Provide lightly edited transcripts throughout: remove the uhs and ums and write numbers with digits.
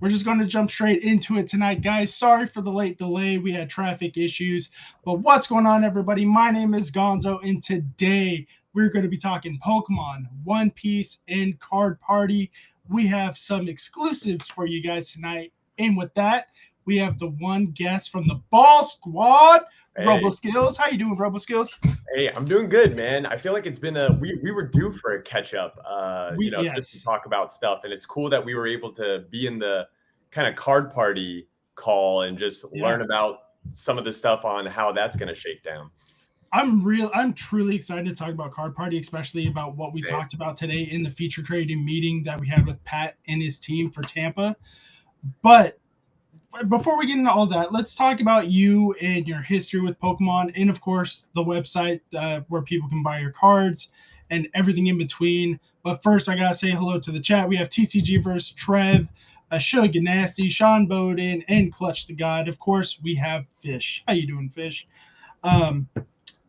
We're just going to jump straight into it tonight, guys. Sorry for the late delay. We had traffic issues. But what's going on, everybody? My name is Gonzo, and today we're going to be talking Pokemon, One Piece, and Card Party. We have some exclusives for you guys tonight. And with that, we have the one guest from the Ball Squad, Hey, Robo Skills. How you doing, Robo Skills? hey, I'm doing good, man. I feel like it's been we were due for a catch up, just to Yes. talk about stuff, and it's cool that we were able to be in the kind of card party call and just Yeah. learn about some of the stuff on how that's going to shake down. I'm truly excited to talk about Card Party, especially about what we Same. talked about today in the feature trading meeting that we had with Pat and his team for Tampa. But before we get into all that, let's talk about you and your history with Pokemon, and of course the website where people can buy your cards and everything in between. But first, I gotta say hello to the chat. We have TCG versus Trev, Shug Nasty, Sean Bowden, and Clutch the God. Of course, we have Fish. How you doing, Fish? Um,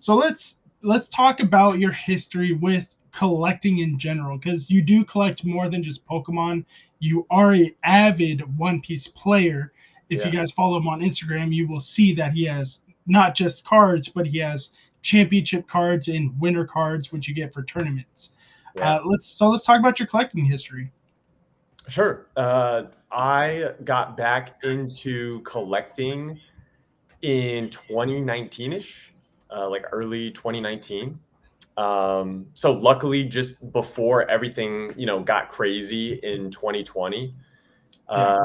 so let's talk about your history with collecting in general, because you do collect more than just Pokemon. You are a avid One Piece player. If you Yeah, guys follow him on Instagram, you will see that he has not just cards, but he has championship cards and winter cards, which you get for tournaments. yeah, Let's talk about your collecting history. sure. I got back into collecting in 2019ish, like early 2019. So luckily, just before everything, got crazy in 2020, Yeah,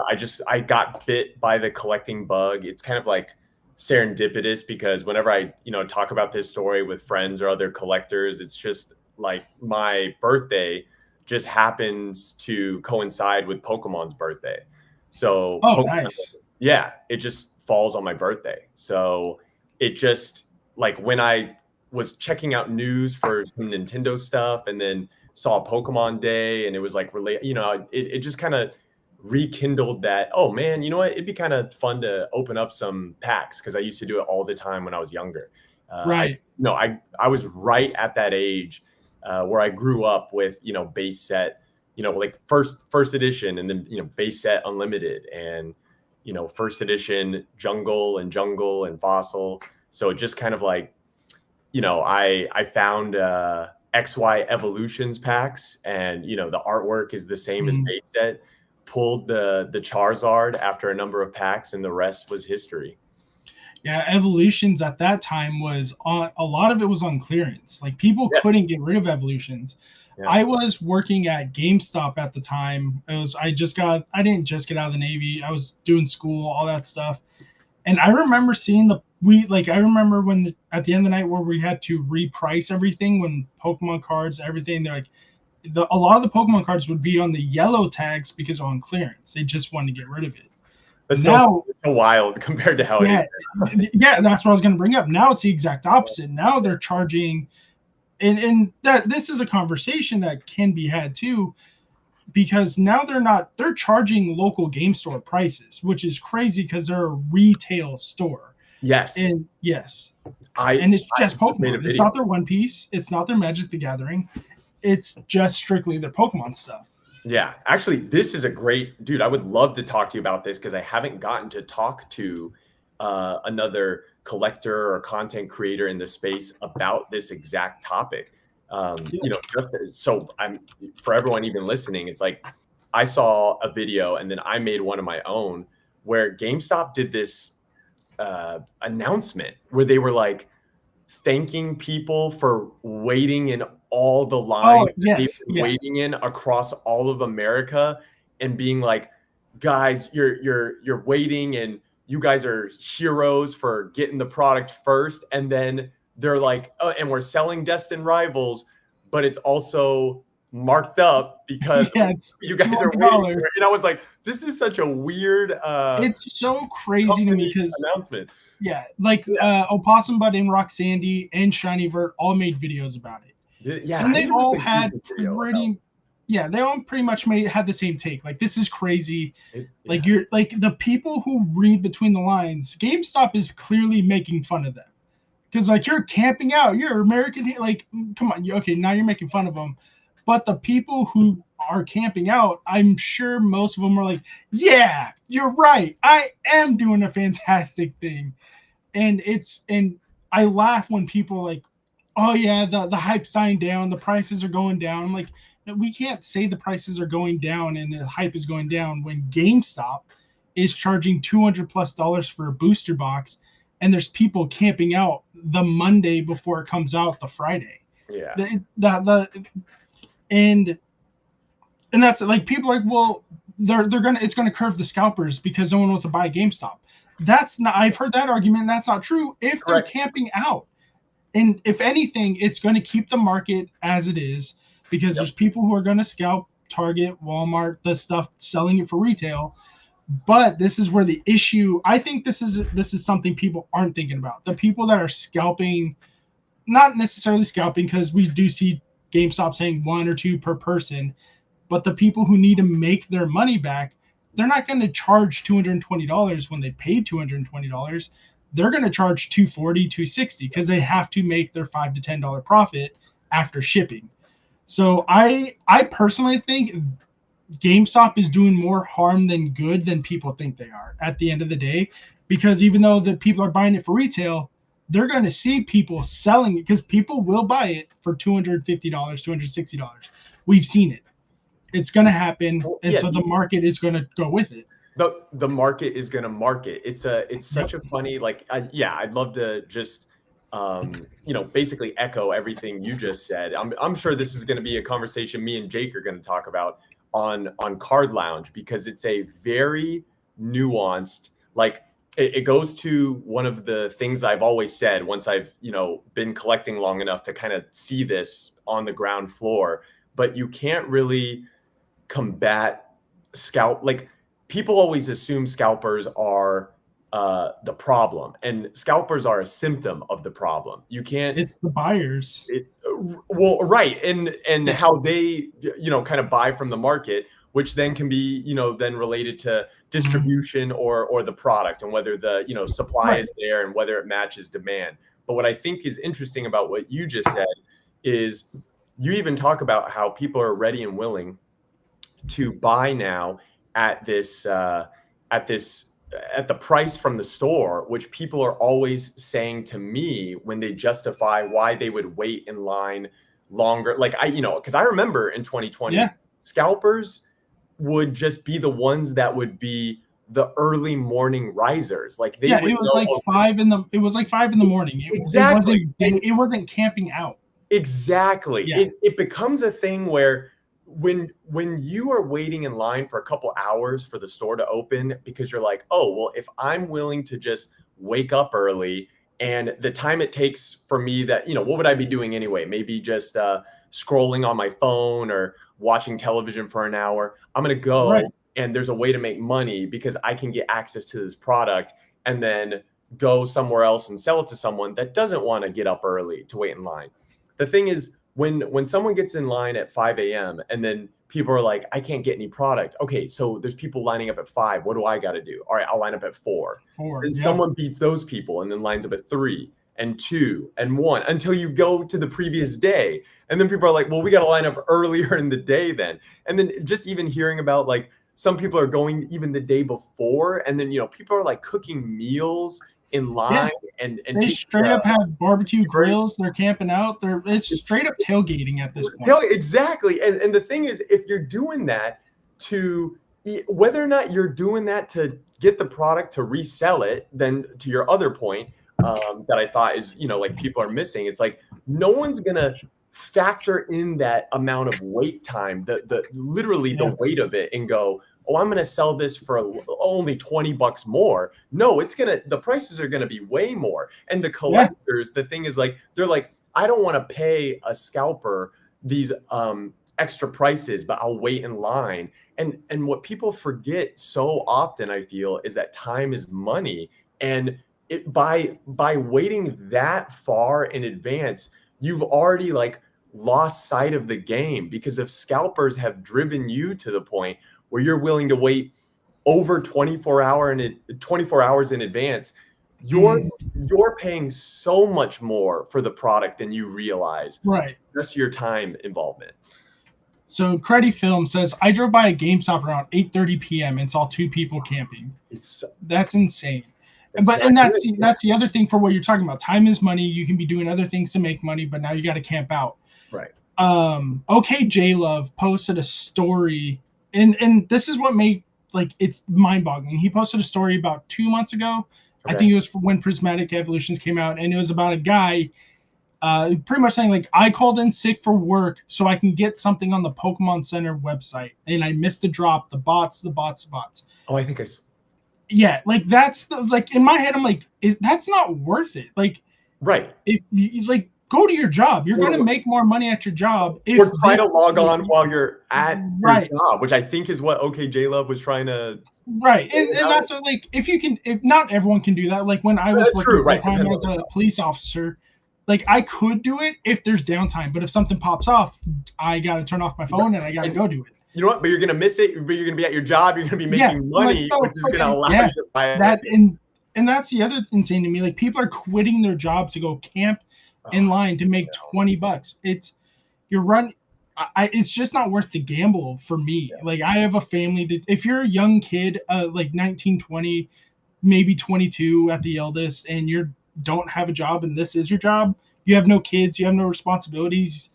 I got bit by the collecting bug. It's kind of like serendipitous because whenever I, talk about this story with friends or other collectors, it's just like my birthday just happens to coincide with Pokemon's birthday. So oh Pokemon, nice. yeah, it just falls on my birthday. So it just like when I was checking out news for some Nintendo stuff and then saw Pokemon Day and it was like relate, it just kind of rekindled that, oh man, you know what, it'd be kind of fun to open up some packs because I used to do it all the time when I was younger. I Right. no I was right at that age where I grew up with base set, like first edition, and then base set unlimited, and first edition jungle and fossil. So it just kind of like, I found XY evolutions packs, and the artwork is the same as Mm. base set. Pulled the Charizard after a number of packs, and the rest was history. Yeah, evolutions at that time was on, a lot of it was on clearance. Like people Yes. couldn't get rid of evolutions. Yeah. I was working at GameStop at the time. I didn't just get out of the Navy. I was doing school, all that stuff. And I remember seeing I remember when at the end of the night where we had to reprice everything when Pokemon cards, everything, they're like a lot of the Pokemon cards would be on the yellow tags because on clearance. They just wanted to get rid of it. That's so Now it's so wild compared to how it is yeah, yeah, that's what I was going to bring up. Now it's the exact opposite. Now they're charging, and that this is a conversation that can be had too, because now they're charging local game store prices, which is crazy because they're a retail store. Yes. And yes, I and it's I just just made a Pokemon. It's video. not their One Piece. It's not their Magic the Gathering. It's just strictly their Pokemon stuff. Yeah, actually, this is a great dude. I would love to talk to you about this because I haven't gotten to talk to another collector or content creator in the space about this exact topic. Just so I'm for everyone even listening, it's like I saw a video and then I made one of my own where GameStop did this announcement where they were like thanking people for waiting in all the Oh lines that they've yes, been yeah, waiting in across all of America, and being like, guys, you're waiting, and you guys are heroes for getting the product first. And then they're like, oh, and we're selling Destined Rivals, but it's also marked up because yeah. It's you two guys are hundred waiting for dollars. it. And I was like, this is such a weird It's so crazy to me company because announcement. yeah, like Yeah. Opossum Bud and Rock Sandy and Shiny Vert all made videos about it, Yeah, and I they need to make all a had YouTube video about pretty, yeah, they all pretty much made had the same take. Like this is crazy. it. Like Yeah. you're like the people who read between the lines. GameStop is clearly making fun of them because like you're camping out. You're American. Like come on. Okay, now you're making fun of them. But the people who are camping out, I'm sure most of them are like, yeah, you're right. I am doing a fantastic thing. And I laugh when people are like, oh yeah, the hype's dying down, the prices are going down. I'm like, no, we can't say the prices are going down and the hype is going down when GameStop is charging $200+ for a booster box, and there's people camping out the Monday before it comes out the Friday. Yeah. The and and that's like, people are like, well, they're gonna it's gonna curve the scalpers because no one wants to buy GameStop. That's not, I've heard that argument. That's not true if they're Correct. camping out. And if anything, it's going to keep the market as it is, because there's people who are going to scalp Target, Walmart, the stuff selling it for retail. But this is where the issue, I think this is something people aren't thinking about. The people that are scalping, not necessarily scalping, because we do see GameStop saying 1 or 2 per person, but the people who need to make their money back, they're not going to charge $220 when they paid $220. They're going to charge $240, $260, because they have to make their $5 to $10 profit after shipping. So I personally think GameStop is doing more harm than good than people think they are at the end of the day, because even though the people are buying it for retail, they're going to see people selling it, because people will buy it for $250, $260. We've seen it. It's going to happen, Well, and yeah, so the market is going to go with it. the market is going to market. It's such a funny, like, yeah, I'd love to just basically echo everything you just said. I'm sure this is going to be a conversation me and Jake are going to talk about on Card Lounge, because it's a very nuanced, like, it goes to one of the things I've always said once I've been collecting long enough to kind of see this on the ground floor. But you can't really combat scalp, like, people always assume scalpers are the problem, and scalpers are a symptom of the problem. You can't. It's the buyers. Well, right, and how they kind of buy from the market, which then can be then related to distribution or the product, and whether the supply is there and whether it matches demand. But what I think is interesting about what you just said is you even talk about how people are ready and willing to buy now at the price from the store, which people are always saying to me when they justify why they would wait in line longer. Like, because I remember in 2020, scalpers would just be the ones that would be the early morning risers. Like, they it was like 5 in the, it was like 5 in the morning. Exactly. It wasn't camping out. Exactly. Yeah. It becomes a thing where when you are waiting in line for a couple hours for the store to open, because you're like, oh, well, if I'm willing to just wake up early, and the time it takes for me, that, what would I be doing anyway? Maybe just scrolling on my phone or watching television for an hour. I'm going to go, and there's a way to make money because I can get access to this product and then go somewhere else and sell it to someone that doesn't want to get up early to wait in line. The thing is, when someone gets in line at 5 a.m. and then people are like, I can't get any product. Okay, so there's people lining up at 5. What do I got to do? All right, I'll line up at 4. And someone beats those people and then lines up at 3 and 2 and 1 until you go to the previous day. And then people are like, well, we got to line up earlier in the day then. And then just even hearing about, like, some people are going even the day before, and then people are like cooking meals in line, and they straight up have barbecue grills. They're camping out. It's straight up tailgating at this point. Exactly. And the thing is, if you're doing that to, whether or not you're doing that to get the product to resell it, then to your other point that I thought is, like, people are missing. It's like, no one's gonna factor in that amount of wait time, literally the weight of it, and go, oh, I'm going to sell this for only $20 more. No, the prices are going to be way more. And the collectors, the thing is, like, they're like, I don't want to pay a scalper these extra prices, but I'll wait in line. And what people forget so often, I feel, is that time is money. And by waiting that far in advance, you've already, like, lost sight of the game, because if scalpers have driven you to the point where you're willing to wait over 24 hours in advance, you're paying so much more for the product than you realize. Right. Just your time involvement. So Cruddy Film says, I drove by a GameStop around 8:30 p.m. and saw 2 people camping. That's insane. But that's the other thing for what you're talking about. Time is money. You can be doing other things to make money, but now you got to camp out. Right. Okay, J Love posted a story, and this is what made it's mind-boggling. He posted a story about 2 months ago. Okay. I think it was when Prismatic Evolutions came out, and it was about a guy pretty much saying I called in sick for work so I can get something on the Pokemon Center website, and I missed the drop. The bots. Oh, I think I. Yeah, that's in my head. I'm like, that's not worth it? Right. If you go to your job, you're going to make more money at your job. Or try to log on while you're at your job, which I think is what OKJ Love was trying to. Right, and that's what, if you can, if not everyone can do that. When I was working full time as a police officer, I could do it if there's downtime, but if something pops off, I got to turn off my phone and I got to go do it. You know what? But you're going to miss it. But you're going to be at your job. You're going to be making money, which is going to allow you to buy that. And that's the other insane to me. People are quitting their jobs to go camp in line to make $20. It's just not worth the gamble for me. I have a family. If you're a young kid, 19, 20, maybe 22 at the eldest, and you don't have a job and this is your job, you have no kids, you have no responsibilities,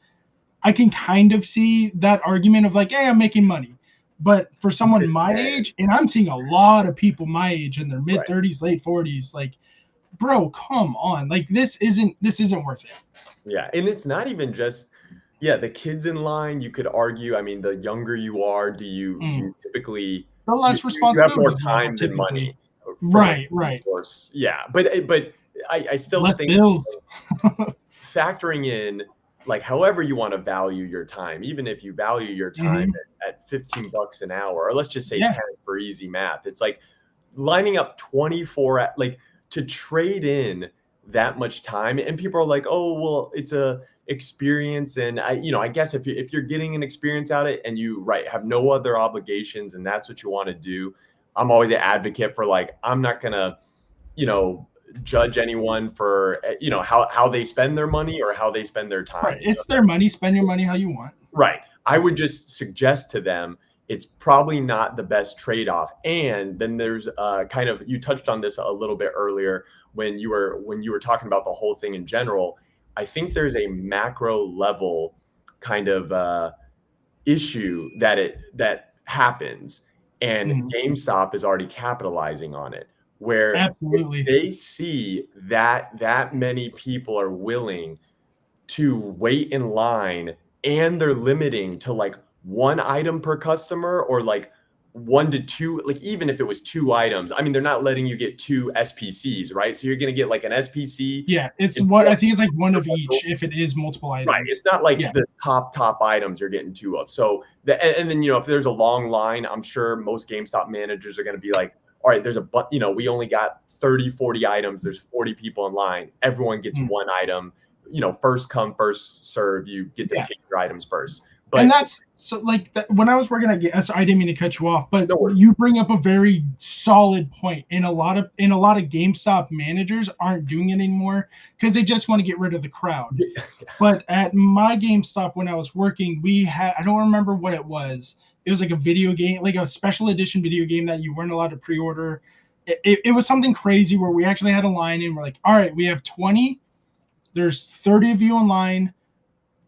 I can kind of see that argument of hey, I'm making money. But for someone my age, and I'm seeing a lot of people my age in their mid 30s, late 40s, bro, come on. This isn't worth it. Yeah. And it's not even just, the kids in line, you could argue. I mean, the younger you are, do you typically the less responsibility, you have more time than money. Right. Of course. Yeah. But I still less think bills. Factoring in however you want to value your time, even if you value your time at $15 an hour, or let's just say 10 for easy math, it's lining up 24 to trade in that much time. And people are like, oh, well, it's a experience. And I guess if you're getting an experience out of it and you have no other obligations and that's what you want to do, I'm always an advocate for I'm not gonna, judge anyone for how they spend their money or how they spend their time. Right. It's their money. Spend your money how you want. Right. I would just suggest to them it's probably not the best trade-off. And then there's you touched on this a little bit earlier when you were talking about the whole thing in general. I think there's a macro level kind of issue that happens, and GameStop is already capitalizing on it. Where absolutely they see that many people are willing to wait in line, and they're limiting to one item per customer, or 1 to 2, even if it was 2 items. I mean, they're not letting you get 2 SPCs, right? So you're going to get an SPC. Yeah, it's what I think it's one of each if it is multiple items. Right. It's not the top items you're getting 2 of. So and then if there's a long line, I'm sure most GameStop managers are going to be all right, there's we only got 30, 40 items. There's 40 people in line. Everyone gets 1 item, first come, first serve. You get to pick your items first. But, and that's so when I was working at, so I didn't mean to cut you off, but you bring up a very solid point. And a lot of GameStop managers aren't doing it anymore because they just want to get rid of the crowd. Yeah. But at my GameStop when I was working, we had, I don't remember what it was. It was a video game, a special edition video game that you weren't allowed to pre-order. It was something crazy where we actually had a line and we're all right, we have 20. There's 30 of you in line.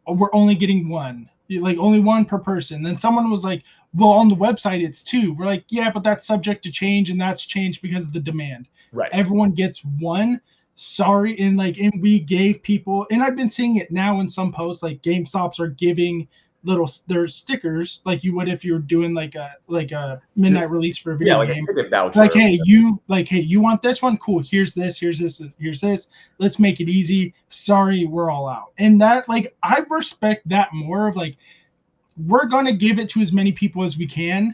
We're only getting 1. Only 1 per person. Then someone was well, on the website it's 2. We're yeah, but that's subject to change, and that's changed because of the demand. Right. Everyone gets 1. Sorry. And and we gave people, and I've been seeing it now in some posts, GameStops are giving there's stickers you would if you're doing a midnight release for a video game. A ticket voucher. Hey, you want this one? Cool. Here's this. Let's make it easy. Sorry, we're all out. And that I respect that more of we're gonna give it to as many people as we can,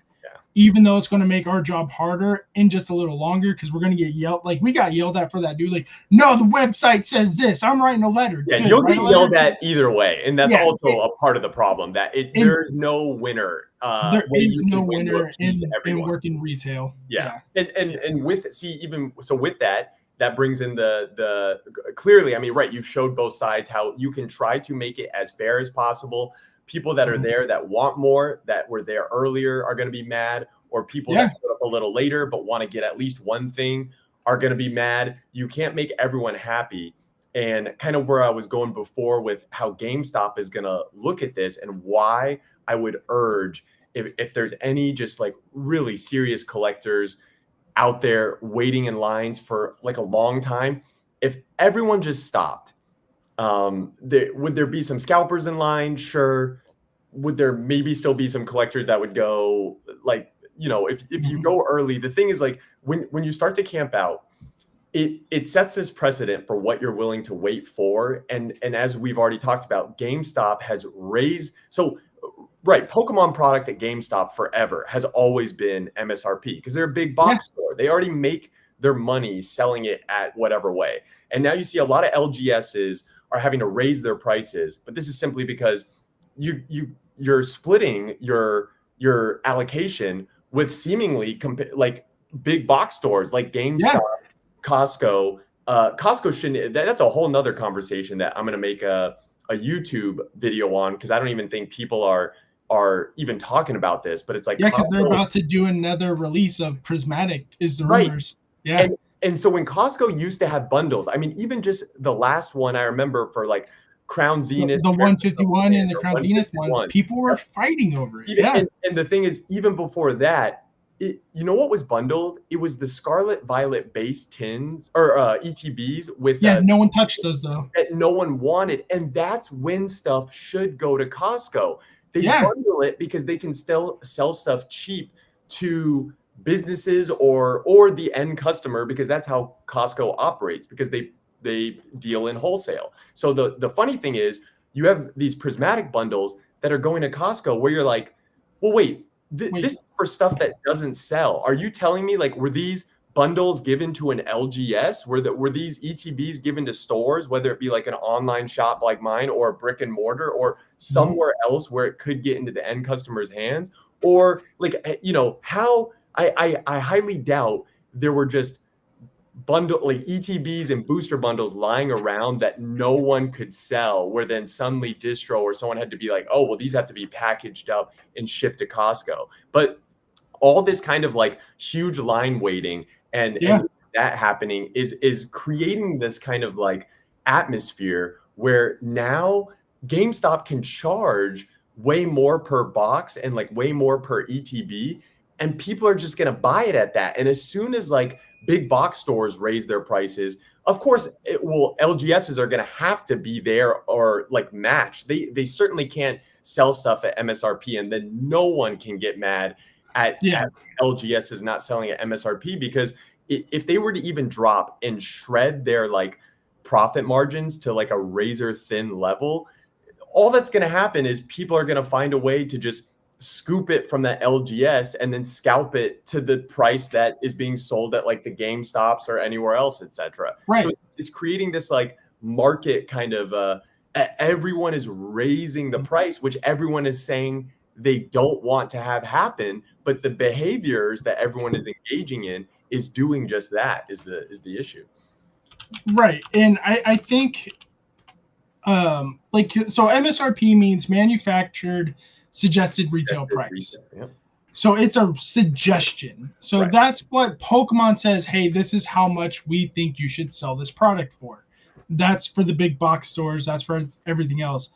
even though it's gonna make our job harder and just a little longer because we're gonna get yelled. We got yelled at for that dude. No, the website says this. I'm writing a letter. Yeah, you'll get yelled at either way, and that's also a part of the problem. That there's no winner. There is no winner in working retail. Yeah. And with with that brings in the clearly. I mean, right? You've showed both sides how you can try to make it as fair as possible. people that are there that want more, that were there earlier, are going to be mad, or people that showed up a little later but want to get at least one thing are going to be mad. You can't make everyone happy. And kind of where I was going before with how GameStop is going to look at this, and why I would urge, if there's any just like really serious collectors out there waiting in lines for like a long time, if everyone just stopped, would there be some scalpers in line? Sure. Would there maybe still be some collectors that would go, like, you know, if you go early, the thing is, like, when you start to camp out, it sets this precedent for what you're willing to wait for. And as we've already talked about, GameStop has raised, so right, Pokemon product at GameStop forever has always been MSRP because they're a big box store. They already make their money selling it at whatever way. And now you see a lot of LGSs are having to raise their prices, but this is simply because you're splitting your allocation with seemingly like big box stores like GameStop, Costco. Costco shouldn't. That's a whole nother conversation that I'm going to make a YouTube video on, because I don't even think people are even talking about this. But it's like, because they're about to do another release of Prismatic, is the rumors. And so when Costco used to have bundles, I mean, even just the last one I remember for like Crown Zenith, the 151 and the Crown Zenith ones, people were fighting over it. And the thing is, even before that, you know what was bundled? It was the Scarlet Violet base tins or ETBs with no one touched those though. That no one wanted, and that's when stuff should go to Costco. They bundle it because they can still sell stuff cheap to businesses or the end customer, because that's how Costco operates, because they deal in wholesale. So the funny thing is, you have these Prismatic bundles that are going to Costco where you're like, well, wait. This is for stuff that doesn't sell. Are you telling me, like, were these bundles given to an LGS? Were these ETBs given to stores, whether it be like an online shop like mine or a brick and mortar or somewhere else where it could get into the end customer's hands? Or like, you know, how I highly doubt there were just like ETBs and booster bundles lying around that no one could sell, where then suddenly distro or someone had to be like, oh, well, these have to be packaged up and shipped to Costco. But all this kind of like huge line waiting and that happening is creating this kind of like atmosphere where now GameStop can charge way more per box and like way more per ETB, and people are just going to buy it at that. And as soon as like big box stores raise their prices, of course, LGSs are going to have to be there or like match. They certainly can't sell stuff at MSRP and then no one can get mad at LGS is not selling at MSRP, because if they were to even drop and shred their like profit margins to like a razor thin level, all that's going to happen is people are going to find a way to just scoop it from that LGS and then scalp it to the price that is being sold at like the GameStops or anywhere else, etc. Right. So it's creating this like market kind of everyone is raising the price, which everyone is saying they don't want to have happen, but the behaviors that everyone is engaging in is doing just that, is the issue. Right. And I think like, so MSRP means manufactured suggested retail price. So it's a suggestion. So that's what Pokemon says, hey, this is how much we think you should sell this product for. That's for the big box stores. That's for everything else.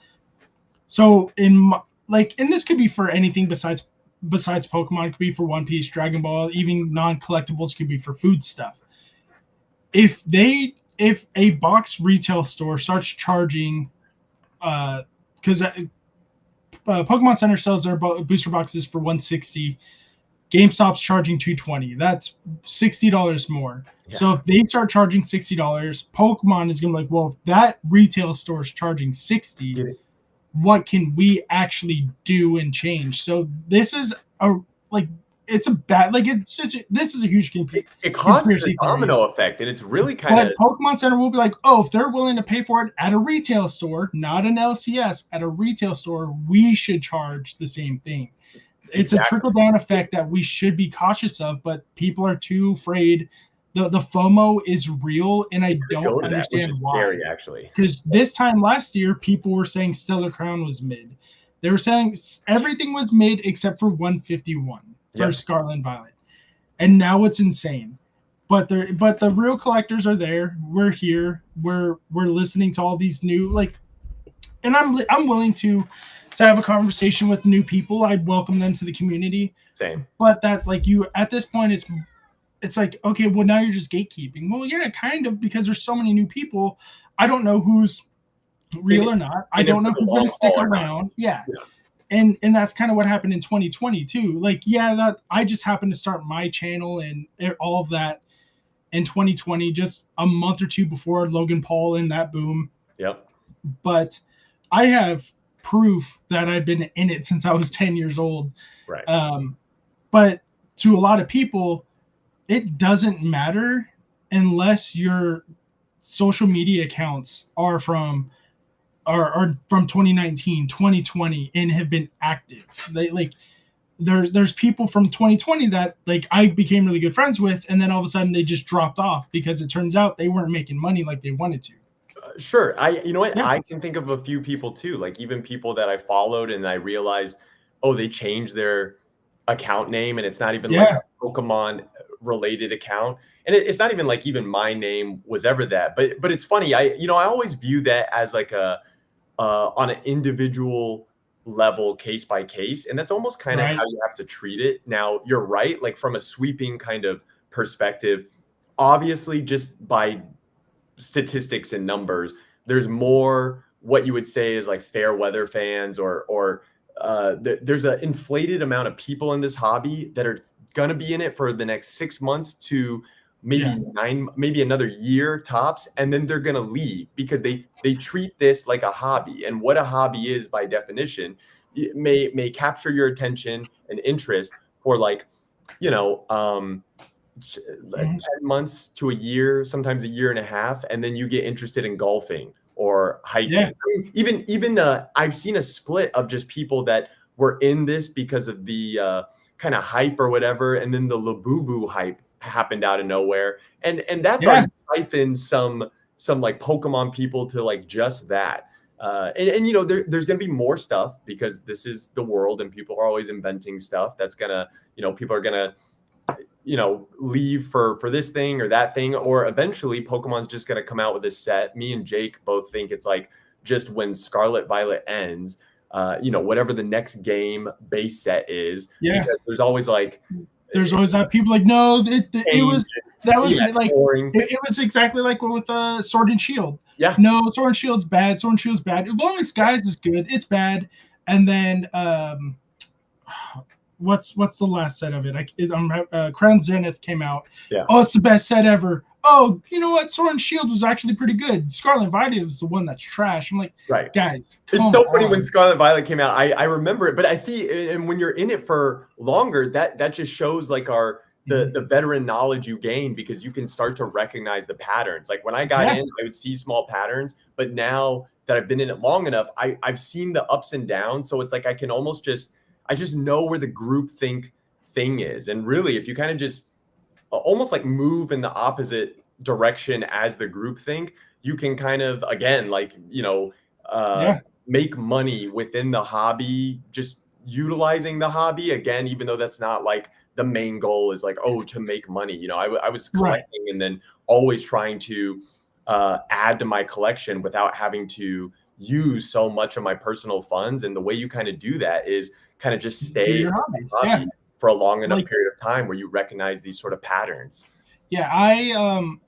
So and this could be for anything besides Pokemon. It could be for One Piece, Dragon Ball, even non-collectibles could be for food stuff. If a box retail store starts charging, because Pokemon Center sells their booster boxes for $160. GameStop's charging $220. That's $60 more. Yeah. So if they start charging $60, Pokemon is going to be like, well, if that retail store is charging $60, what can we actually do and change? So this is this is a huge it causes a domino effect, and it's really kind of. But Pokemon Center will be like, oh, if they're willing to pay for it at a retail store, not an LCS, at a retail store, we should charge the same thing. It's a trickle-down effect that we should be cautious of, but people are too afraid. The FOMO is real, and I don't understand why. Scary, actually. Because this time last year, people were saying Stellar Crown was mid. They were saying everything was mid except for 151 for Yep. Scarlet and Violet, and now it's insane. But the real collectors are there. We're here. We're listening to all these new like, and I'm willing to have a conversation with new people. I'd welcome them to the community. Same. But that's like you at this point. It's like, okay, well now you're just gatekeeping. Well, yeah, kind of, because there's so many new people. I don't know who's real or not. I don't know who's going to stick around. Yeah. And that's kind of what happened in 2020 too. Like, yeah, that I just happened to start my channel and all of that in 2020, just a month or two before Logan Paul and that boom. Yep. But I have proof that I've been in it since I was 10 years old. Right. But to a lot of people, it doesn't matter unless your social media accounts are from 2019, 2020 and have been active. There's people from 2020 that like I became really good friends with, and then all of a sudden they just dropped off because it turns out they weren't making money like they wanted to. Sure. You know what? Yeah. I can think of a few people too, like even people that I followed and I realized, oh, they changed their account name and it's not even like a Pokemon related account. And it's not even like even my name was ever that, but it's funny. I always view that as like on an individual level, case by case. And that's almost kind of how you have to treat it. Now you're right. Like from a sweeping kind of perspective, obviously just by statistics and numbers, there's more what you would say is like fair weather fans or there's an inflated amount of people in this hobby that are going to be in it for the next 6 months to maybe maybe another year tops. And then they're going to leave because they treat this like a hobby. And what a hobby is by definition, it may capture your attention and interest for like, 10 months to a year, sometimes a year and a half. And then you get interested in golfing or hiking. Yeah. Even I've seen a split of just people that were in this because of the kind of hype or whatever. And then the Labubu hype happened out of nowhere. And that's already siphoned some like Pokemon people to like just that. And there's going to be more stuff because this is the world and people are always inventing stuff that's going to, people are going to, leave for this thing or that thing, or eventually Pokemon's just going to come out with a set. Me and Jake both think it's like just when Scarlet Violet ends, whatever the next game base set is, because there's always that people like, no, it was exactly like with Sword and Shield. Yeah. No, Sword and Shield's bad. Sword and Shield's bad. As long as Skies is good, it's bad. And then what's the last set of it? Crown Zenith came out. Yeah. Oh, it's the best set ever. Oh, you know what? Sword and Shield was actually pretty good. Scarlet and Violet is the one that's trash. I'm like, guys, it's so funny when Scarlet Violet came out. I remember it, but I see, and when you're in it for longer, that just shows like the veteran knowledge you gain, because you can start to recognize the patterns. Like when I got in, I would see small patterns, but now that I've been in it long enough, I've seen the ups and downs. So it's like I can almost I just know where the groupthink thing is. And really, if you kind of just almost like move in the opposite direction as the groupthink, you can kind of, again, like, make money within the hobby, just utilizing the hobby again, even though that's not like the main goal is like, to make money. I was collecting and then always trying to add to my collection without having to use so much of my personal funds. And the way you kind of do that is kind of just stay in your hobby for a long enough period of time where you recognize these sort of patterns. Yeah,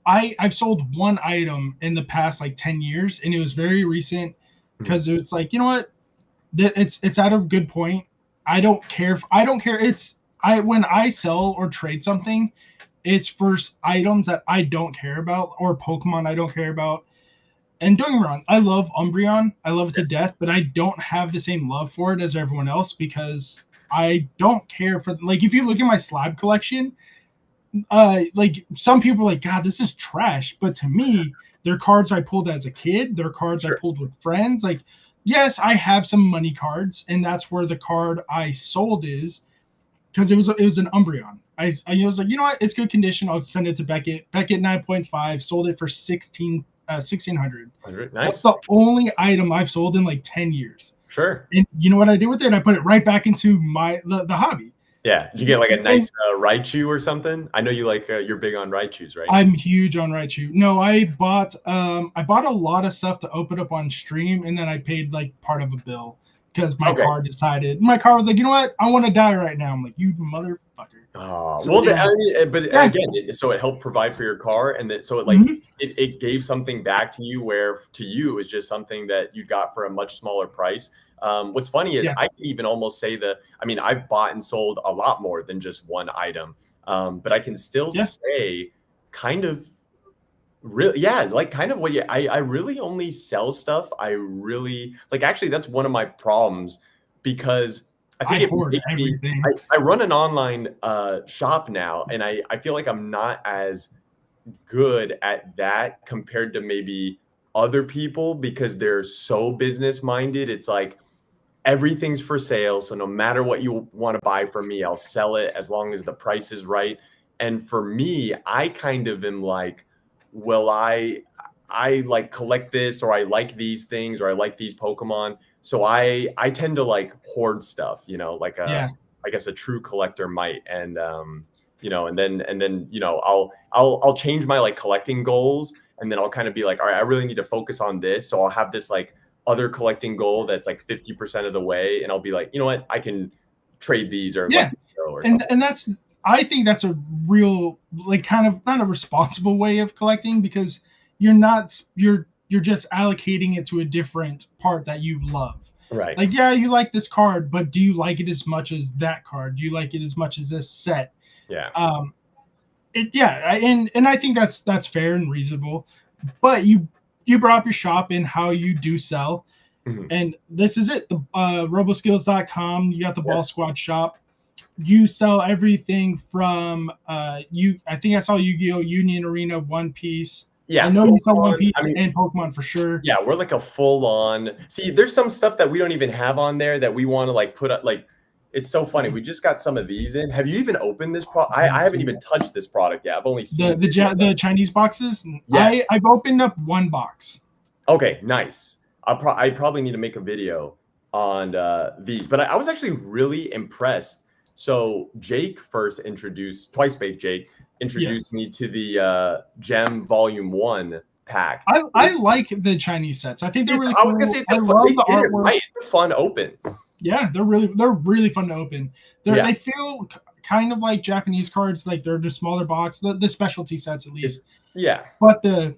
I've sold one item in the past like 10 years, and it was very recent because it's like, you know what? It's at a good point. I don't care. When I sell or trade something, it's for items that I don't care about or Pokemon I don't care about. And don't get me wrong, I love Umbreon. I love it to death, but I don't have the same love for it as everyone else because I don't care for, like, if you look at my slab collection, like some people are like, God, this is trash. But to me, they're cards I pulled as a kid. They're cards I pulled with friends. Like, yes, I have some money cards, and that's where the card I sold is, because it was an Umbreon. I was like, you know what? It's good condition. I'll send it to Beckett. Beckett 9.5, sold it for $1,600. Nice. That's the only item I've sold in like 10 years. Sure. And you know what I did with it? I put it right back into the hobby. Yeah. Did you get like a nice Raichu or something? I know you like you're big on Raichus, right? I'm huge on Raichu. No, I bought a lot of stuff to open up on stream, and then I paid like part of a bill because my car was like, you know what? I want to die right now. I'm like, you motherfucker. Oh, So, well, yeah. I mean, but Yeah. again, so it helped provide for your car, and that so it like Mhm. it gave something back to you, where to you it was just something that you got for a much smaller price. What's funny is Yeah. I can even almost say I mean, I've bought and sold a lot more than just one item, but I can still Yeah. say kind of really, yeah, like kind of what I really only sell stuff. I really like, actually, that's one of my problems because I think I it hoard makes me, everything. I run an online shop now, and I feel like I'm not as good at that compared to maybe other people because they're so business minded. It's like everything's for sale. So no matter what you want to buy from me, I'll sell it as long as the price is right. And for me, I kind of am like, well, I like collect this, or I like these things, or I like these Pokemon. So I tend to like hoard stuff, like Yeah. I guess a true collector might. And and then I'll change my like collecting goals, and then I'll kind of be like, all right, I really need to focus on this. So I'll have this like other collecting goal that's like 50% of the way, and I'll be like, you know what, I can trade these or Yeah. or And something. I think that's a real, like, kind of not a responsible way of collecting, because you're just allocating it to a different part that you love. Right. Like, yeah, you like this card, but do you like it as much as that card? Do you like it as much as this set? Yeah. And I think that's fair and reasonable. But you brought up your shop and how you do sell. Mhm. And this is it. The roboskills.com, you got the Yeah. Ball Squad shop. You sell everything from I think I saw Yu-Gi-Oh, Union Arena, One Piece. I Yeah, know you sell One Pokemon. I Piece mean, and Pokemon for sure. yeah, we're like a full on. See, there's some stuff that we don't even have on there that we want to like put up. Like, it's so funny. We just got some of these in. Have you even opened this product? I haven't even touched this product yet. I've only seen The Chinese boxes. Yes. I've opened up one box. Okay, nice. I probably need to make a video on these, but I was actually really impressed. So Jake Twice Baked Jake introduced me to the Gem Volume 1 pack. I like the Chinese sets. I think they're really cool. I was gonna say I love the they did it artwork. right. It's a fun open. Yeah, they're really fun to open. Yeah. They feel kind of like Japanese cards, like they're just smaller box, the specialty sets at least. Yeah. But the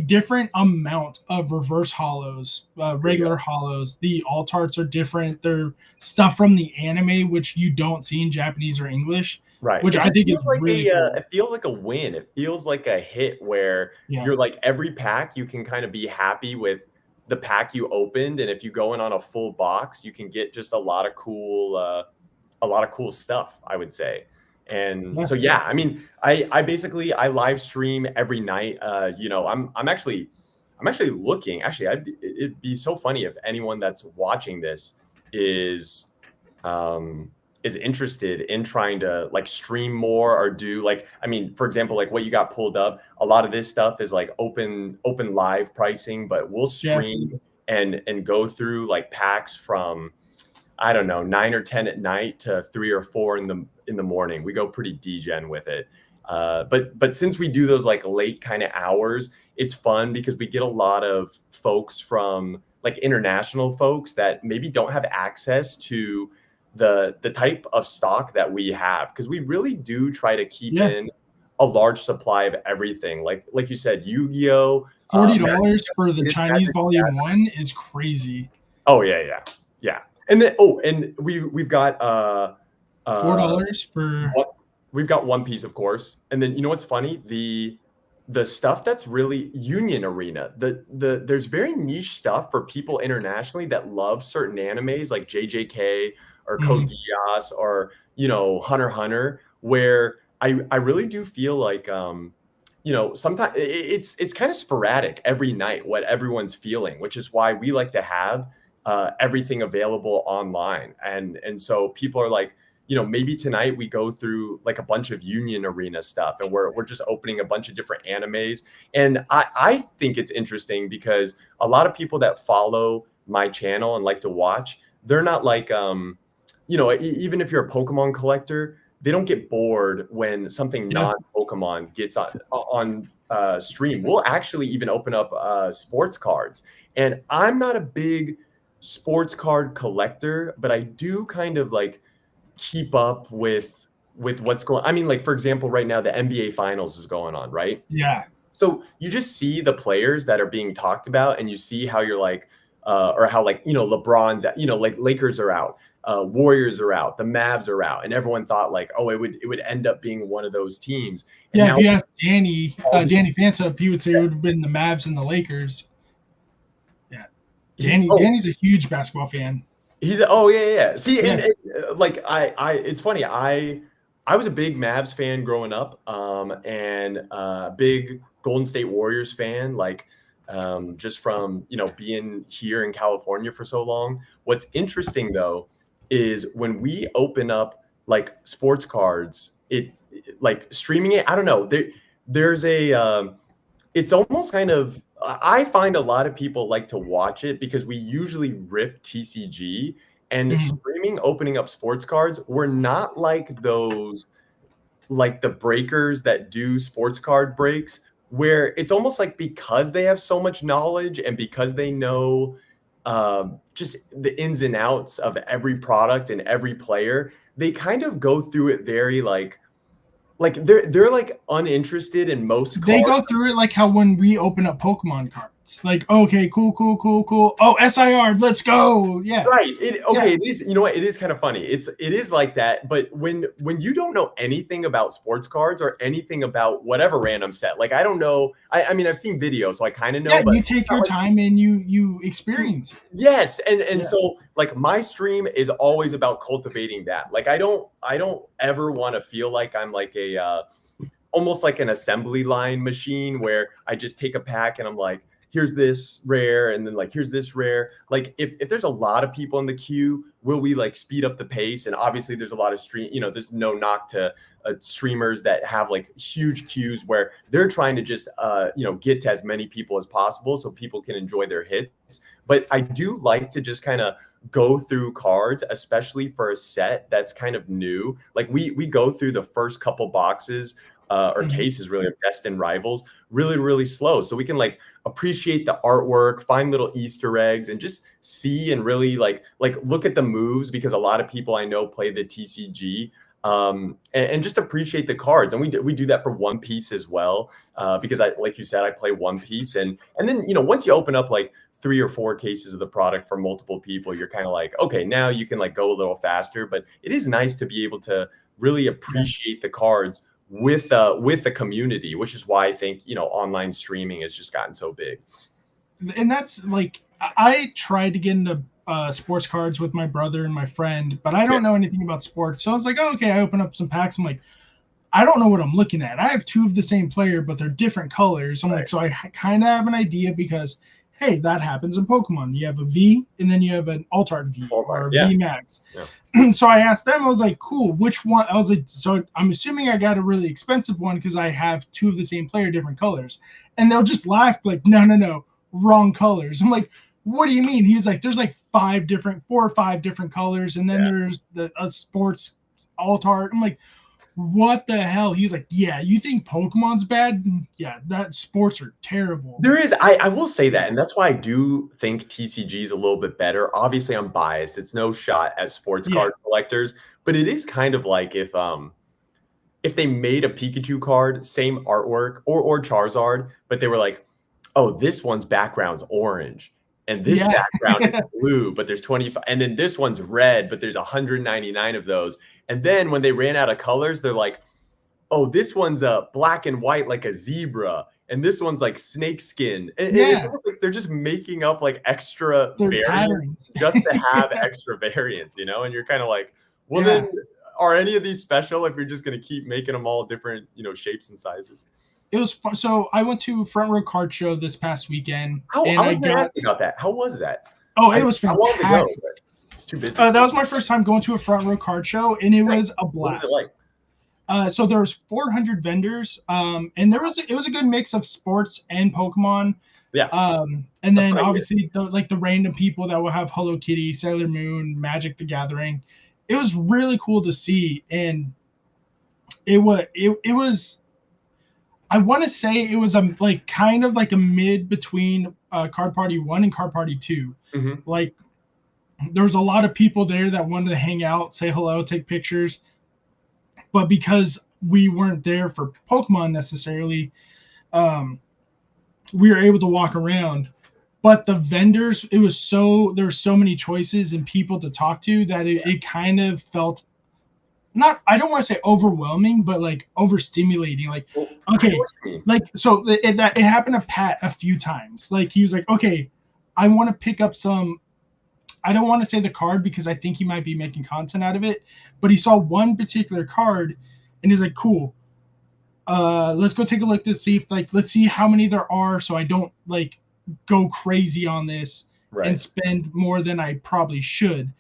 different amount of reverse hollows, regular hollows, the alt arts are different. They're stuff from the anime, which you don't see in Japanese or English. Right. Which I think is like really cool. It feels like a win. It feels like a hit where you're like, every pack you can kind of be happy with the pack you opened, and if you go in on a full box, you can get just a lot of cool stuff, I would say. And so yeah, I mean, I basically I live stream every night. I'm actually looking. Actually, it'd be so funny if anyone that's watching this is interested in trying to like stream more or do like, I mean, for example, like what you got pulled up, a lot of this stuff is like open live pricing, but we'll stream and go through like packs from, I don't know, 9 or 10 at night to 3 or 4 in the morning. We go pretty degen with it. But since we do those like late kind of hours, it's fun because we get a lot of folks from like international folks that maybe don't have access to the type of stock that we have, because we really do try to keep in a large supply of everything. Like you said, Yu-Gi-Oh! $40 for the Chinese Volume 1 is crazy. Oh yeah. And then and we've got $4 for we've got One Piece, of course. And then you know what's funny? The stuff that's really Union Arena, there's very niche stuff for people internationally that love certain animes like JJK or Code Geass or Hunter x Hunter, where I really do feel like sometimes it's kind of sporadic every night what everyone's feeling, which is why we like to have everything available online. And so people are like, maybe tonight we go through like a bunch of Union Arena stuff, and we're just opening a bunch of different animes. And I think it's interesting because a lot of people that follow my channel and like to watch, they're not like, you know, even if you're a Pokemon collector, they don't get bored when something non-Pokemon gets on stream. We'll actually even open up sports cards. And I'm not a big sports card collector, but I do kind of like keep up with what's going. I mean, like for example, right now the NBA Finals is going on, right? Yeah. So you just see the players that are being talked about, and you see how you're like, or how like, you know, LeBron's, you know, like Lakers are out, Warriors are out, the Mavs are out, and everyone thought like, oh, it would end up being one of those teams. And Yeah, now, if you ask Danny Fanta, he would say it would have been the Mavs and the Lakers. Yeah, Danny's a huge basketball fan. He's yeah. See, and like it's funny. I was a big Mavs fan growing up, and big Golden State Warriors fan. Like, just from, you know, being here in California for so long. What's interesting though is when we open up like sports cards, like streaming it. I don't know. There's a it's almost kind of, I find a lot of people like to watch it because we usually rip TCG, and streaming, opening up sports cards. We're not like those, like the breakers that do sports card breaks, where it's almost like because they have so much knowledge and because they know just the ins and outs of every product and every player, they kind of go through it very like they're like uninterested in most cards. They go through it like how when we open up Pokemon cards, like, okay, cool. Oh, SIR, let's go. Yeah. Right. It is, you know what? It is kind of funny. It is like that. But when you don't know anything about sports cards or anything about whatever random set, like I don't know. I mean, I've seen videos, so I kind of know. Yeah, but you take your time and you experience it. Yes, and so like my stream is always about cultivating that. Like I don't ever want to feel like I'm like a almost like an assembly line machine where I just take a pack and I'm like, here's this rare, and then like here's this rare. Like if there's a lot of people in the queue, will we like speed up the pace? And obviously there's a lot of there's no knock to streamers that have like huge queues where they're trying to just get to as many people as possible so people can enjoy their hits. But I do like to just kind of go through cards, especially for a set that's kind of new. Like we go through the first couple boxes or cases really of Destined Rivals really, really slow. So we can like appreciate the artwork, find little Easter eggs, and just see and really like look at the moves, because a lot of people I know play the TCG, and just appreciate the cards. And we do that for One Piece as well, because like you said, I play One Piece, and then, you know, once you open up like 3 or 4 cases of the product for multiple people, you're kind of like, okay, now you can like go a little faster. But it is nice to be able to really appreciate the cards with the community, which is why I think, you know, online streaming has just gotten so big. And that's like, I tried to get into sports cards with my brother and my friend, but I don't know anything about sports. So I was like, oh, okay, I open up some packs. I'm like, I don't know what I'm looking at. I have 2 of the same player, but they're different colors. I'm like, so I kind of have an idea, because hey, that happens in Pokemon. You have a V, and then you have an Altart V or V Max. Yeah. So I asked them, I was like, cool, which one? I was like, so I'm assuming I got a really expensive one because I have 2 of the same player, different colors. And they'll just laugh like, no, wrong colors. I'm like, what do you mean? He's like, there's like 4 or 5 different colors, and then there's a sports Altart. I'm like, what the hell? He's like, yeah, you think Pokemon's bad? Yeah, that sports are terrible. There is, I will say that, and that's why I do think TCG is a little bit better. Obviously, I'm biased. It's no shot at sports card collectors, but it is kind of like if they made a Pikachu card, same artwork, or Charizard, but they were like, oh, this one's background's orange, and this background is blue, but there's 25, and then this one's red, but there's 199 of those. And then when they ran out of colors, they're like, oh, this one's black and white like a zebra, and this one's like snake skin. And it's almost like they're just making up like extra variants just to have extra variants, you know? And you're kind of like, well, then are any of these special if you're just going to keep making them all different, you know, shapes and sizes? It was fun. So I went to Front Row Card Show this past weekend. I was going to ask you about that. How was that? Oh, it was fantastic. I wanted to go, it's too busy. That was my first time going to a Front Row Card Show, and it was a blast. What was it like? So there was 400 vendors, and it was a good mix of sports and Pokemon. Yeah. And That's then what I hear. obviously the random people that will have Hello Kitty, Sailor Moon, Magic the Gathering. It was really cool to see, and it was I want to say it was a like kind of like a mid between Card Party 1 and Card Party 2. Mhm. Like there was a lot of people there that wanted to hang out, say hello, take pictures, but because we weren't there for Pokemon necessarily, um, we were able to walk around. But the vendors, there were so many choices and people to talk to that it kind of felt not, I don't want to say overwhelming, but like overstimulating. Like, Well, I know okay, what you mean. like so it happened to Pat a few times. Like he was like, okay, I want to pick up some. I don't want to say the card because I think he might be making content out of it, but he saw one particular card, and he's like, cool. Let's go take a look to see if let's see how many there are, so I don't like go crazy on this and Right. spend more than I probably should.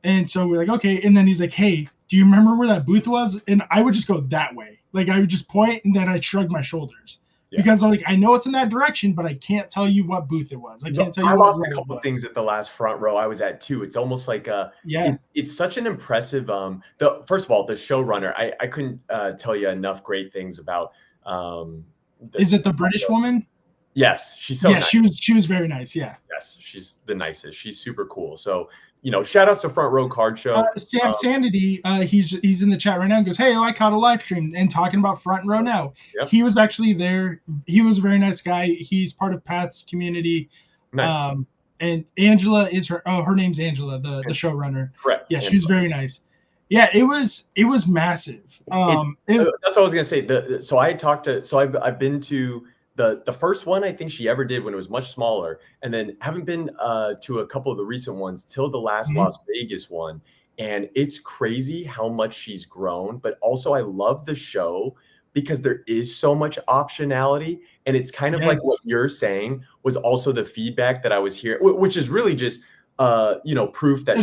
And so we're like, okay. And then he's like, hey, do you remember where that booth was? And I would just go that way. Like I would just point and then I'd shrug my shoulders Yeah. because I'm like, I know it's in that direction, but I can't tell you what booth it was. I can't tell you I what lost row a it couple was. things at the last front row I was at too. It's almost like Yeah. it's such an impressive the first of all, the showrunner, I couldn't tell you enough great things about Is it the British woman? Yes, she's so Yeah, nice. she was very nice. Yeah. Yes, she's the nicest. She's super cool. So, shout outs to Front Row Card Show. Sam Sanity, he's in the chat right now and goes, hey, I caught a live stream and talking about Front Row now. Yep. He was actually there. He was a very nice guy. He's part of Pat's community. Nice. And Angela is her name's Angela, the showrunner. Correct. Yeah, she was very nice. Yeah, it was massive. That's what I was gonna say. So I've been to the first one I think she ever did when it was much smaller, and then haven't been to a couple of the recent ones till the last Las Vegas one. And it's crazy how much she's grown, but also I love the show because there is so much optionality, and it's kind of like what you're saying was also the feedback that I was hearing, which is really just proof that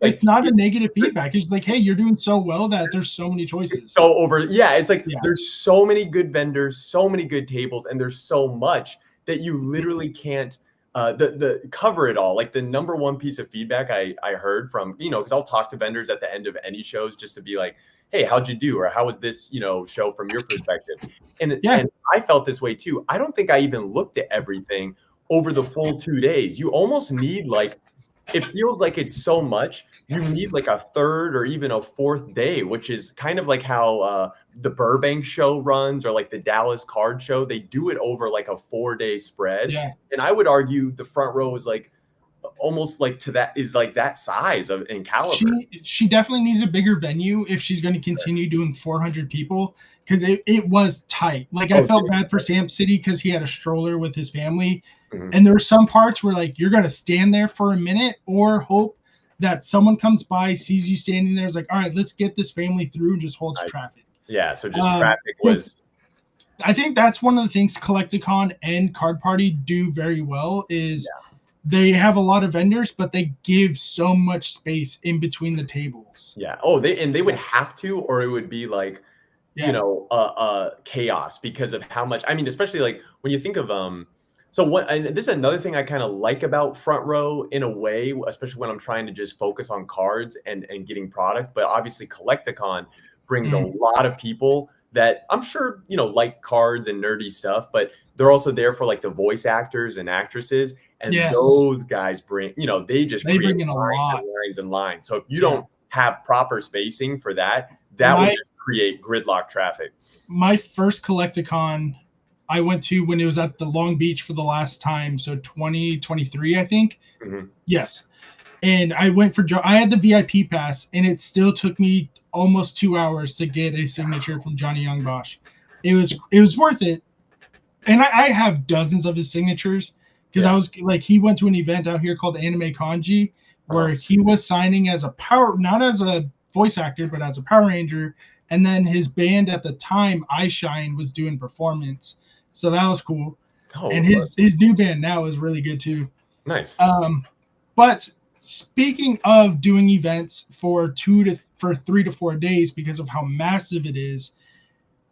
it's not a negative feedback. It's like, hey, you're doing so well that there's so many choices. It's so it's like there's so many good vendors, so many good tables, and there's so much that you literally can't the cover it all. Like the number one piece of feedback I heard from, because I'll talk to vendors at the end of any shows just to be like, hey, how'd you do? Or how was this, show from your perspective? And I felt this way too. I don't think I even looked at everything over the full 2 days. You almost need it feels like it's so much. You need like a third or even a fourth day, which is kind of like how the Burbank show runs or like the Dallas card show. They do it over like a 4-day spread. Yeah. And I would argue the front row is like almost like that size in caliber. She definitely needs a bigger venue if she's going to continue doing 400 people, because it was tight. Like I felt bad for Sam City because he had a stroller with his family. And there were some parts where like you're going to stand there for a minute or hope that someone comes by, sees you standing there, is like, all right, let's get this family through and just holds traffic. Yeah, so just traffic was. I think that's one of the things Collecticon and Card Party do very well is they have a lot of vendors, but they give so much space in between the tables. Yeah. Oh, they would have to, or it would be like, chaos because of how much. I mean, especially like when you think of and this is another thing I kind of like about front row in a way, especially when I'm trying to just focus on cards and getting product. But obviously Collecticon brings a lot of people that I'm sure, like cards and nerdy stuff, but they're also there for like the voice actors and actresses. And those guys bring, they bring in a lot. Lines and lines. So if you don't have proper spacing for that would just create gridlock traffic. My first Collecticon I went to when it was at the Long Beach for the last time. So 2023, I think. Yes. And I went I had the VIP pass, and it still took me almost 2 hours to get a signature from Johnny Young Bosch. It was worth it. And I have dozens of his signatures because I was like, he went to an event out here called Anime Kanji where he was signing as not as a voice actor, but as a Power Ranger. And then his band at the time, iShine, was doing performance. So that was cool. And his new band now is really good too. Nice. But speaking of doing events for 3 to 4 days because of how massive it is,